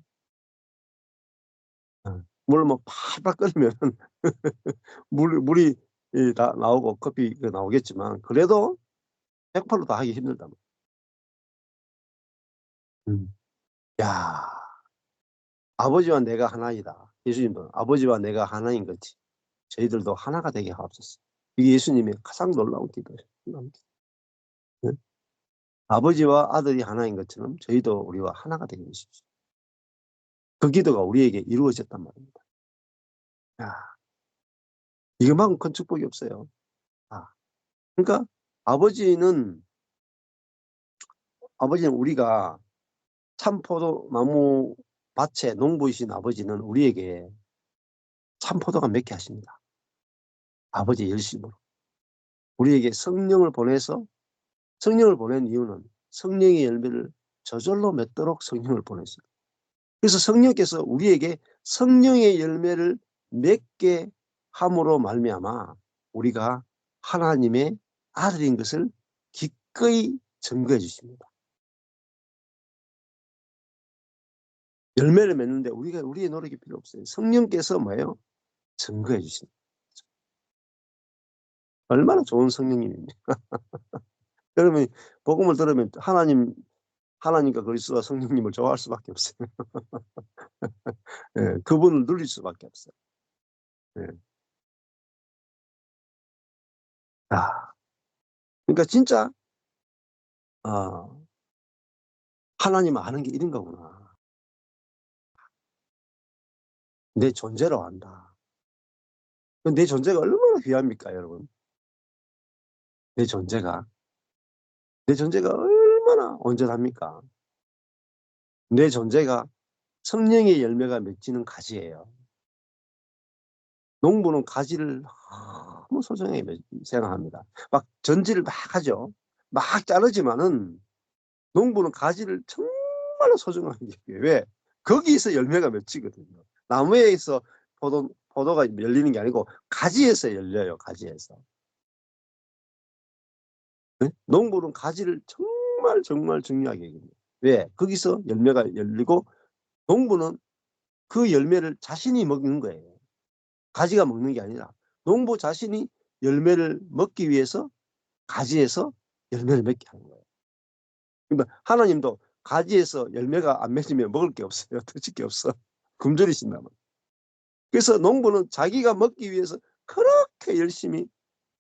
물을 뭐 팔팔 끓이면 물이 나오고 커피가 나오겠지만 그래도 100% 다 하기 힘들다. 야, 아버지와 내가 하나이다. 예수님도 아버지와 내가 하나인 거지. 저희들도 하나가 되게 하옵소서. 이게 예수님의 가장 놀라운 기도예요. 네? 아버지와 아들이 하나인 것처럼 저희도 우리와 하나가 되게 해주십시오. 그 기도가 우리에게 이루어졌단 말입니다. 야, 이것만큼 큰 축복이 없어요. 그러니까 아버지는 우리가 참포도나무 밭에 농부이신 아버지는 우리에게 참포도가 맺게 하십니다. 아버지의 열심으로. 우리에게 성령을 보내서 성령을 보낸 이유는 성령의 열매를 저절로 맺도록 성령을 보냈어요. 그래서 성령께서 우리에게 성령의 열매를 맺게 함으로 말미암아 우리가 하나님의 아들인 것을 기꺼이 증거해 주십니다. 열매를 맺는데 우리의 노력이 필요 없어요. 성령께서 뭐예요? 증거해 주십니다. 얼마나 좋은 성령님입니까? 여러분 복음을 들으면 하나님과 그리스도와 성령님을 좋아할 수밖에 없어요. 예, 그분을 누릴 수밖에 없어요. 예. 그러니까 진짜 하나님 아는 게 이런 거구나. 내 존재로 안다. 내 존재가 얼마나 귀합니까 여러분. 내 존재가. 내 존재가 얼마나 온전합니까. 내 존재가 성령의 열매가 맺히는 가지예요. 농부는 가지를 너무 소중하게 생각합니다. 막 전지를 막 하죠. 막 자르지만은 농부는 가지를 정말로 소중하게 여겨요. 왜? 거기에서 열매가 맺히거든요. 나무에서 포도가 열리는 게 아니고 가지에서 열려요. 가지에서. 네? 농부는 가지를 정말 정말 중요하게 여깁니다. 왜? 거기서 열매가 열리고 농부는 그 열매를 자신이 먹는 거예요. 가지가 먹는 게 아니라 농부 자신이 열매를 먹기 위해서 가지에서 열매를 맺게 하는 거예요. 그러니까 하나님도 가지에서 열매가 안 맺으면 먹을 게 없어요. 드실 게 없어. 굶주리신다면. 그래서 농부는 자기가 먹기 위해서 그렇게 열심히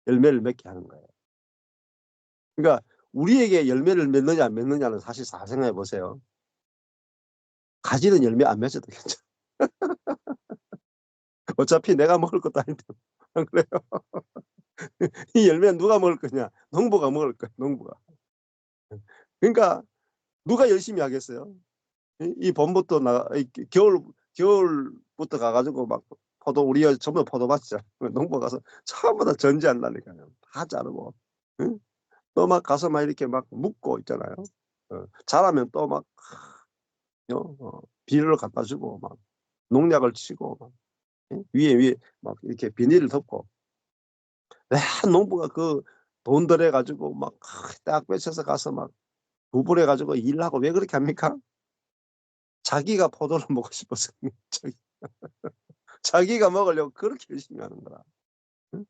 열매를 맺게 하는 거예요. 그러니까 우리에게 열매를 맺느냐 안 맺느냐는 사실 잘 생각해 보세요. 가지는 열매 안 맺어도 괜찮아. 어차피 내가 먹을 것도 아닌데. 안 그래요? 이 열매는 누가 먹을 거냐? 농부가 먹을 거야. 농부가. 그러니까 누가 열심히 하겠어요? 이 봄부터 겨울부터 가가지고 막 우리 전부 포도밭이잖아. 농부 가서 처음부터 전지한다니까요. 다 자르고. 응? 또 막 가서 막 이렇게 막 묶고 있잖아요. 자라면 또 막 비료를 갖다 주고 막 농약을 치고 막 위에 막 이렇게 비닐을 덮고. 왜 농부가 그 돈 들여가지고 막 딱 뺏쳐서 가서 막 구불해가지고 일하고 왜 그렇게 합니까? 자기가 포도를 먹고 싶어서 자기가 먹으려고 그렇게 열심히 하는 거라. 응?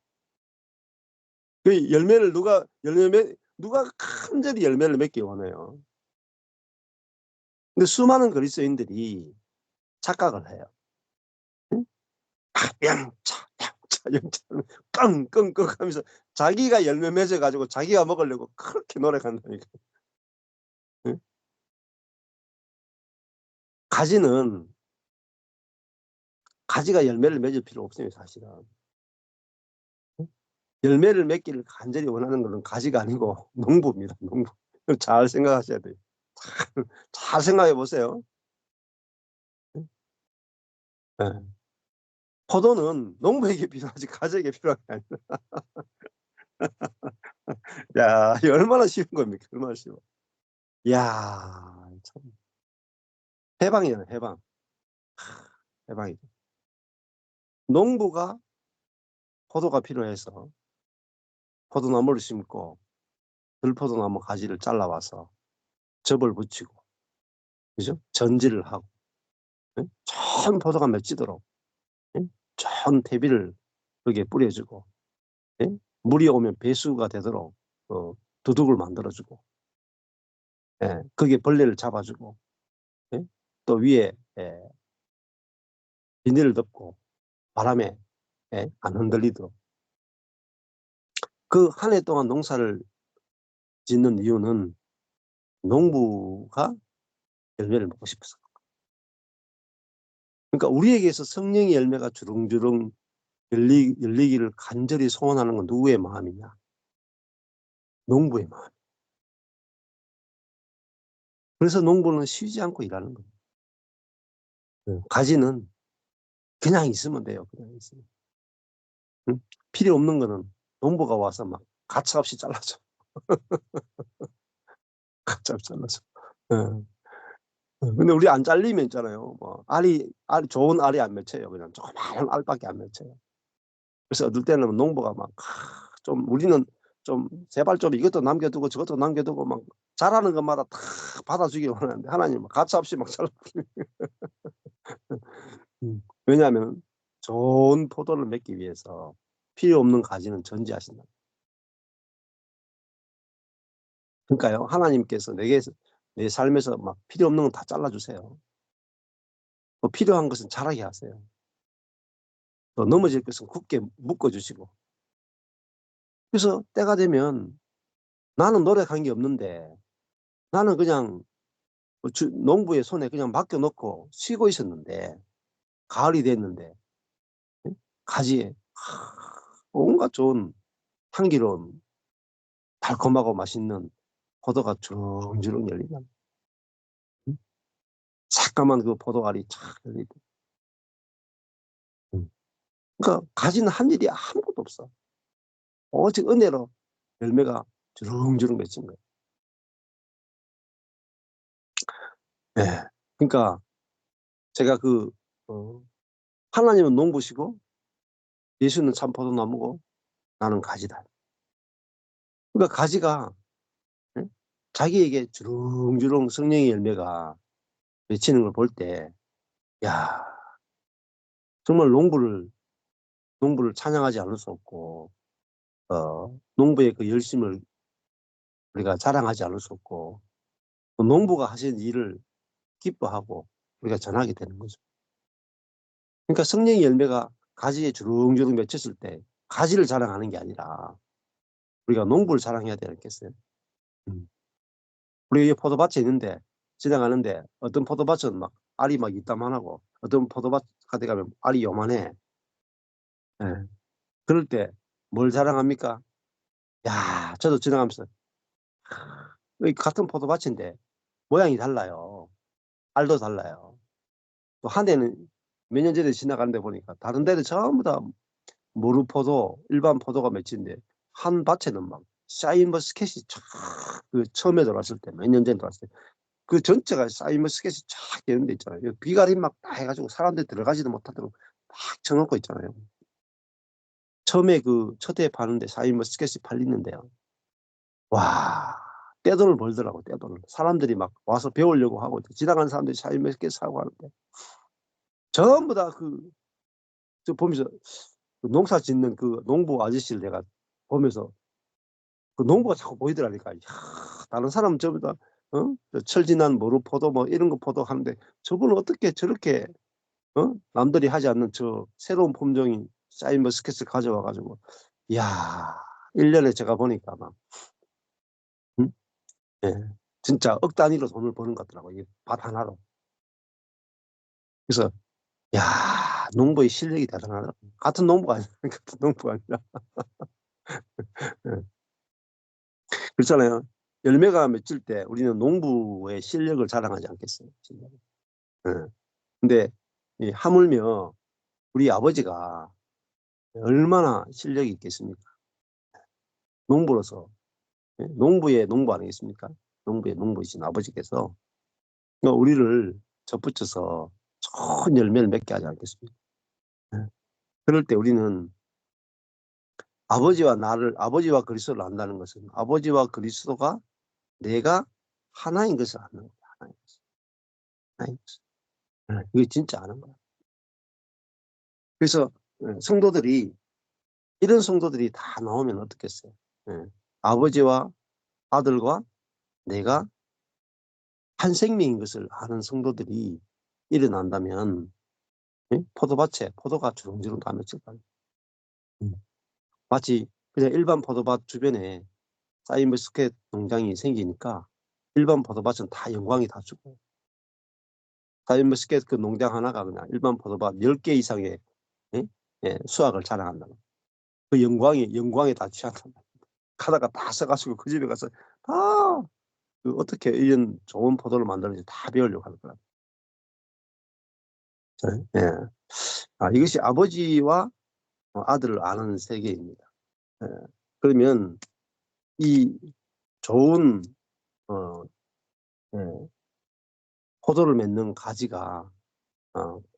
그 열매를 누가 간절히 열매를 맺기 원해요. 근데 수많은 그리스도인들이 착각을 해요. 응? 양차 영차 끙끙끙 하면서 자기가 열매 맺어가지고 자기가 먹으려고 그렇게 노력한다니까. 응? 가지가 열매를 맺을 필요 없어요 사실은. 응? 열매를 맺기를 간절히 원하는 것은 가지가 아니고 농부입니다. 농부. 잘 생각하셔야 돼요. 잘 생각해 보세요. 네. 포도는 농부에게 필요하지 가지에게 필요한 게 아니라. 야, 이 얼마나 쉬운 겁니까? 얼마나 쉬워. 야, 참 해방이잖아요. 해방. 해방이죠. 농부가 포도가 필요해서 포도나무를 심고 들포도나무 가지를 잘라와서 접을 붙이고, 그죠? 전지를 하고, 응? 좋은 포도가 맺히도록 응? 좋은 퇴비를 거기에 뿌려주고, 응? 물이 오면 배수가 되도록 두둑을 만들어주고, 예, 거기에 벌레를 잡아주고, 예? 또 위에 비닐을 덮고 바람에 안 흔들리도록. 그 한 해 동안 농사를 짓는 이유는 농부가 열매를 먹고 싶어서. 그러니까 우리에게서 성령의 열매가 주렁주렁 열리기를 간절히 소원하는 건 누구의 마음이냐? 농부의 마음. 그래서 농부는 쉬지 않고 일하는 거예요. 가지는 그냥 있으면 돼요. 그냥 있으면. 응? 필요 없는 거는 농부가 와서 막 가차없이 잘라줘. 가차없이 잘라줘. 예. 근데 우리 안 잘리면 있잖아요. 뭐 좋은 알이 안 맺혀요. 그냥 조그마한 알밖에 안 맺혀요. 그래서 어떨 때는 농부가 막 좀 우리는 좀 제발 좀 이것도 남겨두고 저것도 남겨두고 막 잘하는 것마다 다 받아주기 원하는데 하나님은 가차없이 막 잘라버리는. 왜냐하면 좋은 포도를 맺기 위해서 필요 없는 가지는 전지하신다. 그러니까요. 하나님께서 내 삶에서 막 필요 없는 건 다 잘라주세요. 또 필요한 것은 자라게 하세요. 또 넘어질 것은 굳게 묶어주시고. 그래서 때가 되면 나는 노력한 게 없는데 나는 그냥 농부의 손에 그냥 맡겨 놓고 쉬고 있었는데 가을이 됐는데 가지에 온갖 좋은 향기로운 달콤하고 맛있는 포도가 주렁주렁 열리면 새까만 그 포도알이 착 열리고. 그러니까 가지는 한 일이 아무것도 없어. 오직 은혜로 열매가 주렁주렁 맺힌 거예요. 예. 그러니까 제가 하나님은 농부시고 예수는 참 포도나무고 나는 가지다. 그러니까 가지가 예? 자기에게 주렁주렁 성령의 열매가 맺히는 걸 볼 때, 야, 정말 농부를 찬양하지 않을 수 없고, 농부의 그 열심을 우리가 자랑하지 않을 수 없고, 또 농부가 하신 일을 기뻐하고 우리가 전하게 되는 거죠. 그러니까 성령의 열매가 가지에 주렁주렁 맺혔을 때 가지를 자랑하는 게 아니라 우리가 농부를 자랑해야 되지 않겠어요? 우리 포도밭에 있는데 지나가는데 어떤 포도밭은 막 알이 막 이따만하고 어떤 포도밭 같은 가면 알이 요만해. 예. 그럴 때 뭘 자랑합니까? 야, 저도 지나가면서 같은 포도밭인데 모양이 달라요. 알도 달라요. 또 한 대는 몇 년 전에 지나가는데 보니까 다른 데는 전부 다 모루포도, 일반 포도가 맺힌데 한 밭에는 막 샤인머스켓이 쫙그 처음에 들어왔을 때 몇 년 전에 들어왔을 때 그 전체가 샤인머스켓이 쫙 되는 데 있잖아요. 비가림 막 다 해가지고 사람들이 들어가지도 못하도록 막 쳐놓고 있잖아요. 처음에 그 첫 해 파는데 샤인머스켓이 팔리는데요. 와, 떼돈을 벌더라고, 떼돈을. 사람들이 막 와서 배우려고 하고 지나가는 사람들이 샤인머스켓 사고 하는데 전부 다 저 보면서 그 농사 짓는 그 농부 아저씨를 내가 보면서 그 농부가 자꾸 보이더라니까. 야, 다른 사람은 전부 다 철진한 모루 포도 뭐 이런 거 포도 하는데 저분은 어떻게 저렇게 남들이 하지 않는 저 새로운 품종인 샤인머스켓을 가져와 가지고 이야, 1년에 제가 보니까 막 음? 예, 진짜 억 단위로 돈을 버는 것 같더라고요. 이 밭 하나로. 그래서 야, 농부의 실력이 대단하더라고요. 같은 농부가 아니라 같은 농부가 아니라. 예. 그렇잖아요. 열매가 맺힐 때 우리는 농부의 실력을 자랑하지 않겠어요? 예. 근데 하물며 우리 아버지가 얼마나 실력이 있겠습니까? 농부로서. 예? 농부의 농부 아니겠습니까? 농부의 농부이신 아버지께서 우리를 접붙여서 좋은 열매를 맺게 하지 않겠습니까? 예. 그럴 때 우리는 아버지와 그리스도를 안다는 것은 아버지와 그리스도가 내가 하나인 것을 아는 거야. 하나인 것을. 하나인 것을. 예. 이게 진짜 아는 거야. 그래서 성도들이 이런 성도들이 다 나오면 어떻겠어요? 예. 아버지와 아들과 내가 한 생명인 것을 아는 성도들이 일어난다면 포도밭에 포도가 주렁주렁 다 맺힐 거예요. 마치 그냥 일반 포도밭 주변에 사이머스켓 농장이 생기니까 일반 포도밭은 다 영광이 다 죽어요. 사이머스켓 그 농장 하나가 그냥 일반 포도밭 10개 이상의 수확을 자랑한다. 그 영광에 다 취한다. 가다가 다 써가지고 그 집에 가서 다 어떻게 이런 좋은 포도를 만드는지 다 배우려고 하는 거야. 예. 이것이 아버지와 아들을 아는 세계입니다. 예. 그러면 이 좋은 어, 예, 포도를 맺는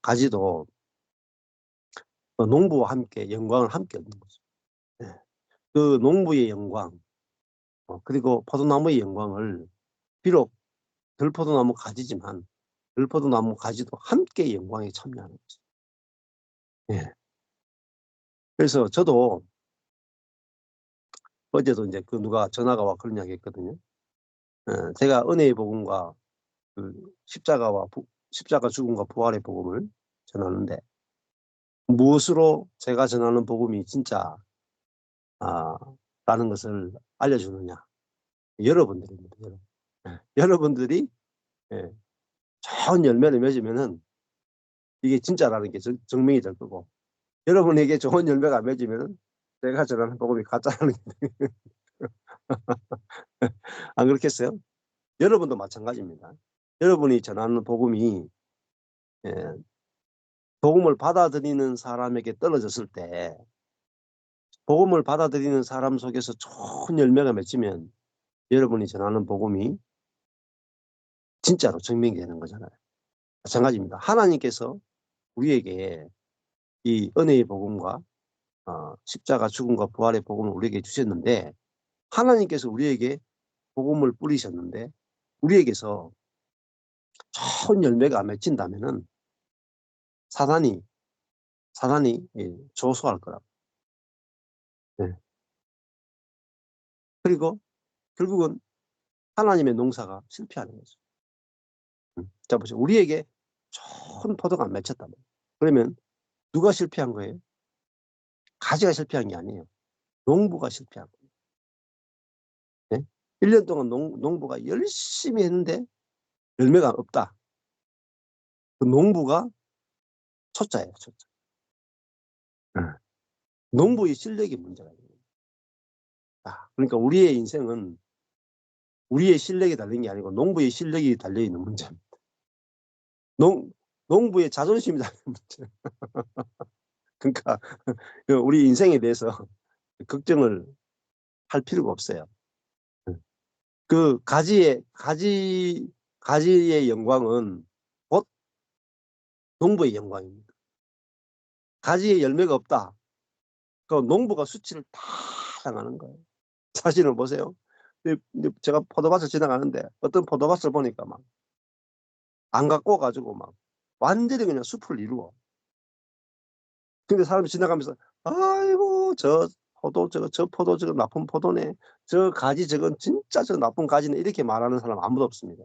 가지도 농부와 함께 영광을 함께 얻는 거죠. 예. 그 농부의 영광 그리고 포도나무의 영광을 비록 들포도나무 가지지만 들포도나무 가지도 함께 영광에 참여하는 거죠. 예. 그래서 저도 어제도 이제 누가 전화가 와 그런 이야기 했거든요. 제가 은혜의 복음과 그 십자가 죽음과 부활의 복음을 전하는데 무엇으로 제가 전하는 복음이 진짜 라는 것을 알려주느냐. 여러분들입니다. 여러분. 예. 여러분들이 예, 좋은 열매를 맺으면은 이게 진짜라는 게 증명이 될 거고, 여러분에게 좋은 열매가 안 맺으면은 내가 전하는 복음이 가짜라는 게 안 그렇겠어요? 여러분도 마찬가지입니다. 여러분이 전하는 복음이 예, 복음을 받아들이는 사람에게 떨어졌을 때, 복음을 받아들이는 사람 속에서 좋은 열매가 맺히면 여러분이 전하는 복음이 진짜로 증명이 되는 거잖아요. 마찬가지입니다. 하나님께서 우리에게 이 은혜의 복음과 십자가 죽음과 부활의 복음을 우리에게 주셨는데, 하나님께서 우리에게 복음을 뿌리셨는데 우리에게서 좋은 열매가 안 맺힌다면은 사단이 조소할 거라고. 네. 그리고 결국은 하나님의 농사가 실패하는 거죠. 자 보세요. 우리에게 좋은 포도가 안 맺혔다면 그러면 누가 실패한 거예요? 가지가 실패한 게 아니에요. 농부가 실패한 거예요. 네? 1년 동안 농부가 열심히 했는데 열매가 없다. 그 농부가 초짜예요. 초짜. 농부의 실력이 문제가 있는 거예요. 그러니까 우리의 인생은 우리의 실력이 달린 게 아니고 농부의 실력이 달려있는 문제입니다. 농부의 자존심이 달린 문제. 그러니까 우리 인생에 대해서 걱정을 할 필요가 없어요. 그 가지의 영광은 곧 농부의 영광입니다. 가지에 열매가 없다. 그 농부가 수치를 다 당하는 거예요. 사실은 보세요. 제가 포도밭을 지나가는데 어떤 포도밭을 보니까 막 안 갖고 가지고 막 완전히 그냥 숲을 이루어. 근데 사람이 지나가면서 아이고 저 포도 저거 나쁜 포도네. 저 가지 저건 진짜 저 나쁜 가지네. 이렇게 말하는 사람 아무도 없습니다.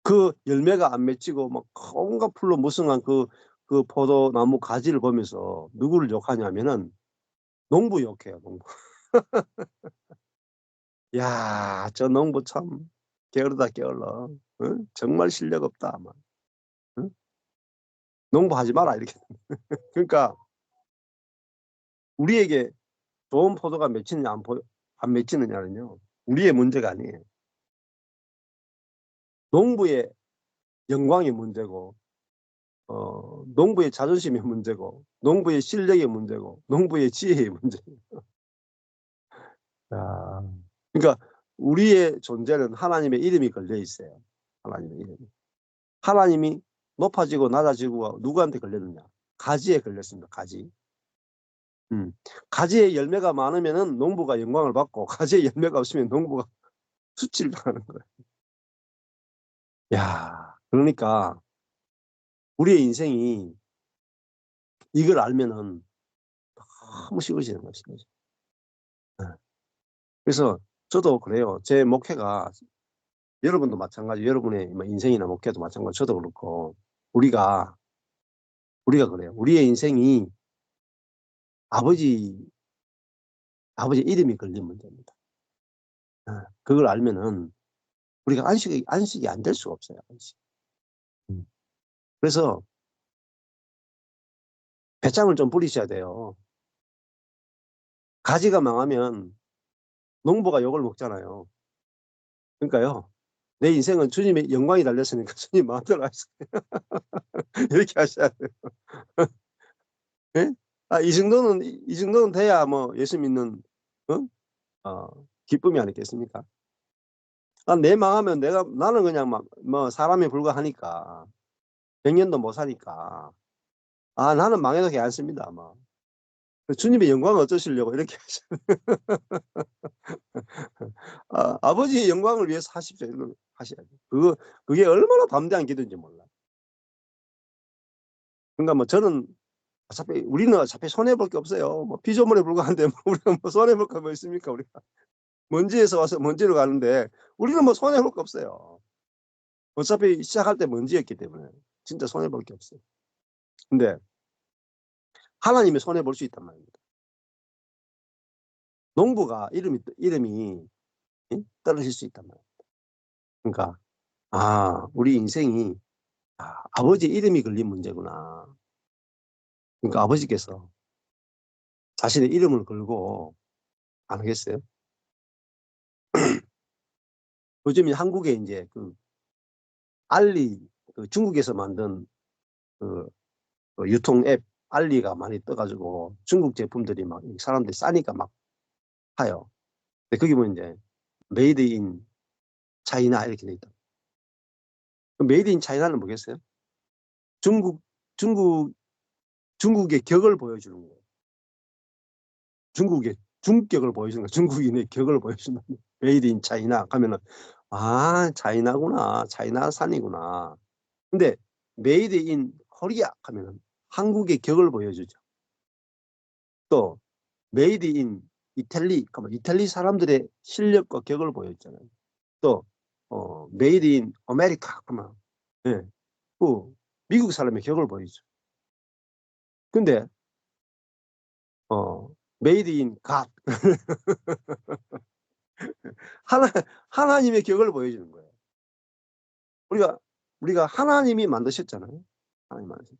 그 열매가 안 맺히고 막 온갖 풀로 무성한 그 포도나무 가지를 보면서 누구를 욕하냐면은 농부 욕해요, 농부. 야, 저 농부 참 게으르다 게을러. 응? 정말 실력 없다. 막. 응? 농부하지 마라 이렇게. 그러니까 우리에게 좋은 포도가 맺히느냐 안 맺히느냐는요, 우리의 문제가 아니에요. 농부의 영광이 문제고, 농부의 자존심이 문제고, 농부의 실력이 문제고, 농부의 지혜의 문제예요. 그러니까 우리의 존재는 하나님의 이름이 걸려 있어요. 하나님의 이름이. 하나님이 높아지고 낮아지고 누구한테 걸렸느냐? 가지에 걸렸습니다. 가지. 가지에 열매가 많으면은 농부가 영광을 받고, 가지에 열매가 없으면 농부가 수치를 당하는 거예요. 야, 그러니까 우리의 인생이 이걸 알면은 너무 쉬워지는 것이죠. 그래서 저도 그래요. 제 목회가 여러분도 마찬가지, 여러분의 인생이나 목회도 마찬가지, 저도 그렇고 우리가 그래요. 우리의 인생이 아버지 이름이 걸린 문제입니다. 그걸 알면은 우리가 안식이 안 될 수가 없어요. 안식. 그래서 배짱을 좀 부리셔야 돼요. 가지가 망하면 농부가 욕을 먹잖아요. 그러니까요. 내 인생은 주님의 영광이 달렸으니까 주님 마음대로 하세요. 이렇게 하셔야 돼요. 네? 이 정도는 돼야 뭐 예수 믿는 기쁨이 아니겠습니까? 내 망하면 나는 그냥 막 뭐 사람에 불과하니까 100년도 못 사니까 나는 망해도 괜찮습니다. 뭐 주님의 영광을 어쩌시려고 이렇게 아버지의 영광을 위해서 하십시오. 하셔야죠. 그게 얼마나 담대한 기도인지 몰라. 그러니까 뭐 저는 우리는 어차피 손해볼 게 없어요. 뭐 피조물에 불과한데 뭐 우리가 뭐 손해볼 거 뭐 있습니까? 우리가 먼지에서 와서 먼지로 가는데 우리는 뭐 손해볼 거 없어요. 어차피 시작할 때 먼지였기 때문에 진짜 손해볼 게 없어요. 근데 하나님의 손해볼 수 있단 말입니다. 농부가 이름이 떨어질 수 있단 말이에요. 그러니까 우리 인생이 아버지 이름이 걸린 문제구나. 그러니까 아버지께서 자신의 이름을 걸고 안 하겠어요? 요즘 한국에 이제 알리, 중국에서 만든 그 유통 앱 알리가 많이 떠가지고 중국 제품들이 막 사람들이 싸니까 막 사요. 근데 거기 보면 이제 메이드 인 차이나 이렇게 돼 있다. 메이드 인 차이나는 뭐겠어요? 중국 중국의 격을 보여주는 거예요. 중국의 중격을 보여주는 거예요. 중국인의 격을 보여주는 거예요. 메이드 인 차이나 가면은 차이나구나, 차이나산이구나. 근데 메이드 인 코리아 하면은 한국의 격을 보여주죠. 또 메이드 인 이탈리, 이탈리 사람들의 실력과 격을 보여주잖아요. 또 메이드 인 아메리카 하면 미국 사람의 격을 보이죠. 근데 메이드 인 갓 하나님의 격을 보여주는 거예요. 우리가 하나님이 만드셨잖아요. 하나님 만드셨죠.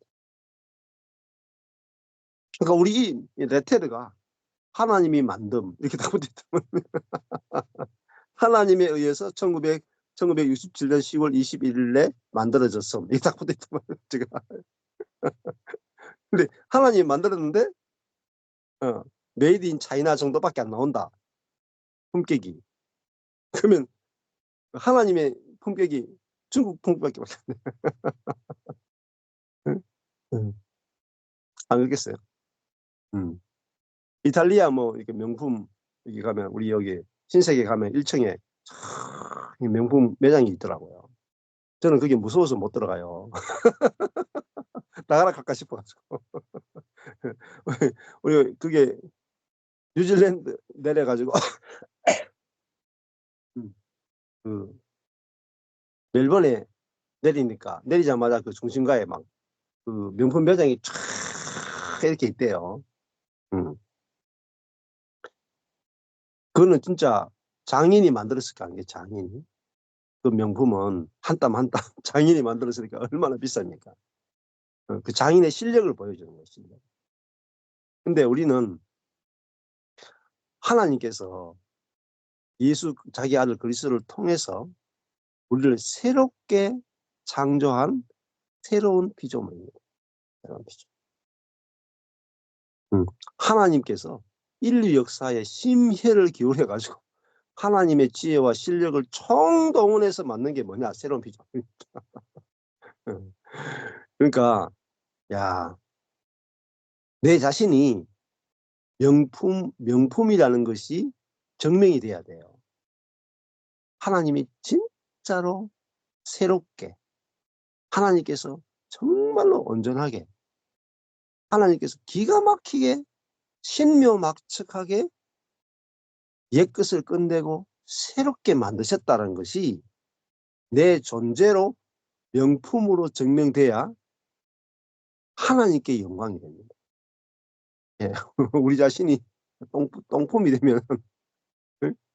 그러니까 우리 레테르가 하나님이 만듦 이렇게 딱 붙어있다면 하나님에 의해서 1967년 10월 21일에 만들어졌음 이렇게 딱 붙어있다면 제가 근데 하나님이 만들었는데 메이드 인 차이나 정도밖에 안 나온다. 품격이. 그러면 하나님의 품격이 중국 품격밖에 안 나요. 안 그렇겠어요? 음. 이탈리아 이렇게 명품 여기 가면 우리 여기 신세계 가면 1층에 명품 매장이 있더라고요. 저는 그게 무서워서 못 들어가요. 나가라 갈까 싶어가지고. 우리 그게 뉴질랜드 내려가지고 그 멜번에 내리니까 내리자마자 그 중심가에 막 그 명품 매장이 쫙 이렇게 있대요. 그거는 진짜 장인이 만들었을 거 아니에요, 장인이. 그 명품은 한 땀 한 땀 장인이 만들었으니까 얼마나 비쌉니까? 그 장인의 실력을 보여주는 거예요, 실력. 근데 우리는 하나님께서 예수 자기 아들 그리스도를 통해서 우리를 새롭게 창조한 새로운 피조물입니다. 새로운 피조. 하나님께서 인류 역사에 심혈을 기울여 가지고 하나님의 지혜와 실력을 총동원해서 만든 게 뭐냐? 새로운 피조물. 그러니까 내 자신이 명품이라는 것이 증명이 돼야 돼요. 하나님이 진짜로 새롭게, 하나님께서 정말로 온전하게, 하나님께서 기가 막히게 신묘막측하게 옛것을 끝내고 새롭게 만드셨다는 것이 내 존재로 명품으로 증명돼야 하나님께 영광이 됩니다. 예. 우리 자신이 똥품이 되면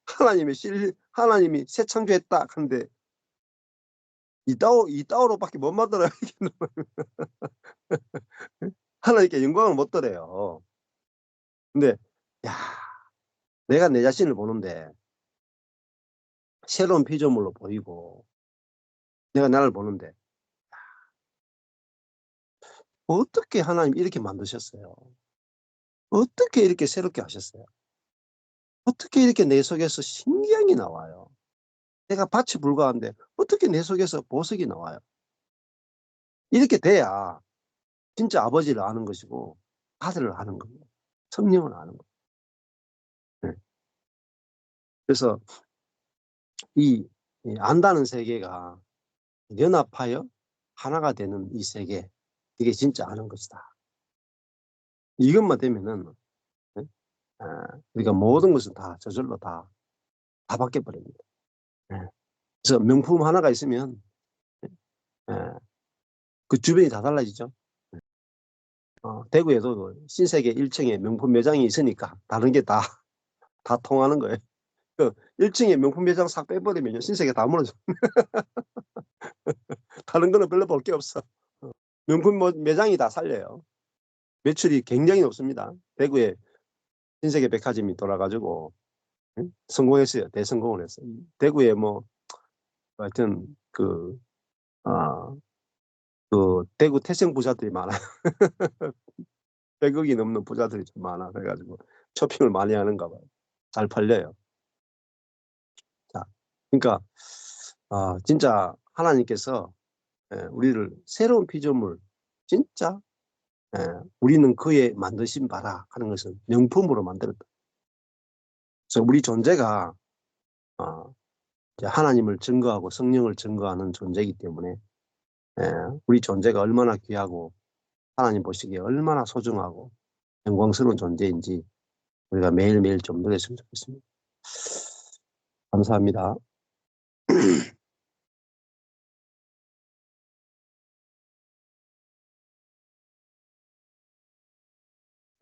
하나님이 새 창조했다 하는데 이따오로밖에 못 만들어요. 하나님께 영광을 못 드려요. 근데 내가 내 자신을 보는데 새로운 피조물로 보이고 내가 나를 보는데 어떻게 하나님 이렇게 만드셨어요? 어떻게 이렇게 새롭게 하셨어요? 어떻게 이렇게 내 속에서 신기한 게 나와요? 내가 밭이 불과한데 어떻게 내 속에서 보석이 나와요? 이렇게 돼야 진짜 아버지를 아는 것이고 아들을 아는 겁니다. 성령을 아는 겁니다. 네. 그래서 이 안다는 세계가 연합하여 하나가 되는 이 세계, 이게 진짜 아는 것이다. 이것만 되면은 우리가 모든 것은 다 저절로 다 바뀌어버립니다. 그래서 명품 하나가 있으면 그 주변이 다 달라지죠. 대구에도 신세계 1층에 명품 매장이 있으니까 다른 게 다 다 통하는 거예요. 그 1층에 명품 매장 싹 빼버리면요. 신세계 다 무너져. 다른 거는 별로 볼 게 없어. 명품 매장이 다 살려요. 매출이 굉장히 높습니다. 대구에 신세계 백화점이 돌아가지고 성공했어요. 대성공을 했어요. 대구에 뭐 하여튼 대구 태생 부자들이 많아요. 100억이 넘는 부자들이 좀 많아. 그래가지고 쇼핑을 많이 하는가 봐요. 잘 팔려요. 자, 그러니까 진짜 하나님께서 우리를 새로운 피조물, 진짜 우리는 그의 만드신 바라 하는 것은 명품으로 만들었다. 그래서 우리 존재가 이제 하나님을 증거하고 성령을 증거하는 존재이기 때문에 우리 존재가 얼마나 귀하고 하나님 보시기에 얼마나 소중하고 영광스러운 존재인지 우리가 매일매일 좀 누렸으면 좋겠습니다. 감사합니다.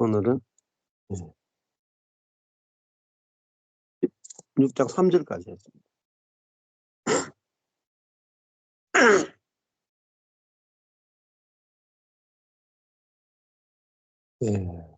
오늘은 6장 3절까지 했습니다. 예.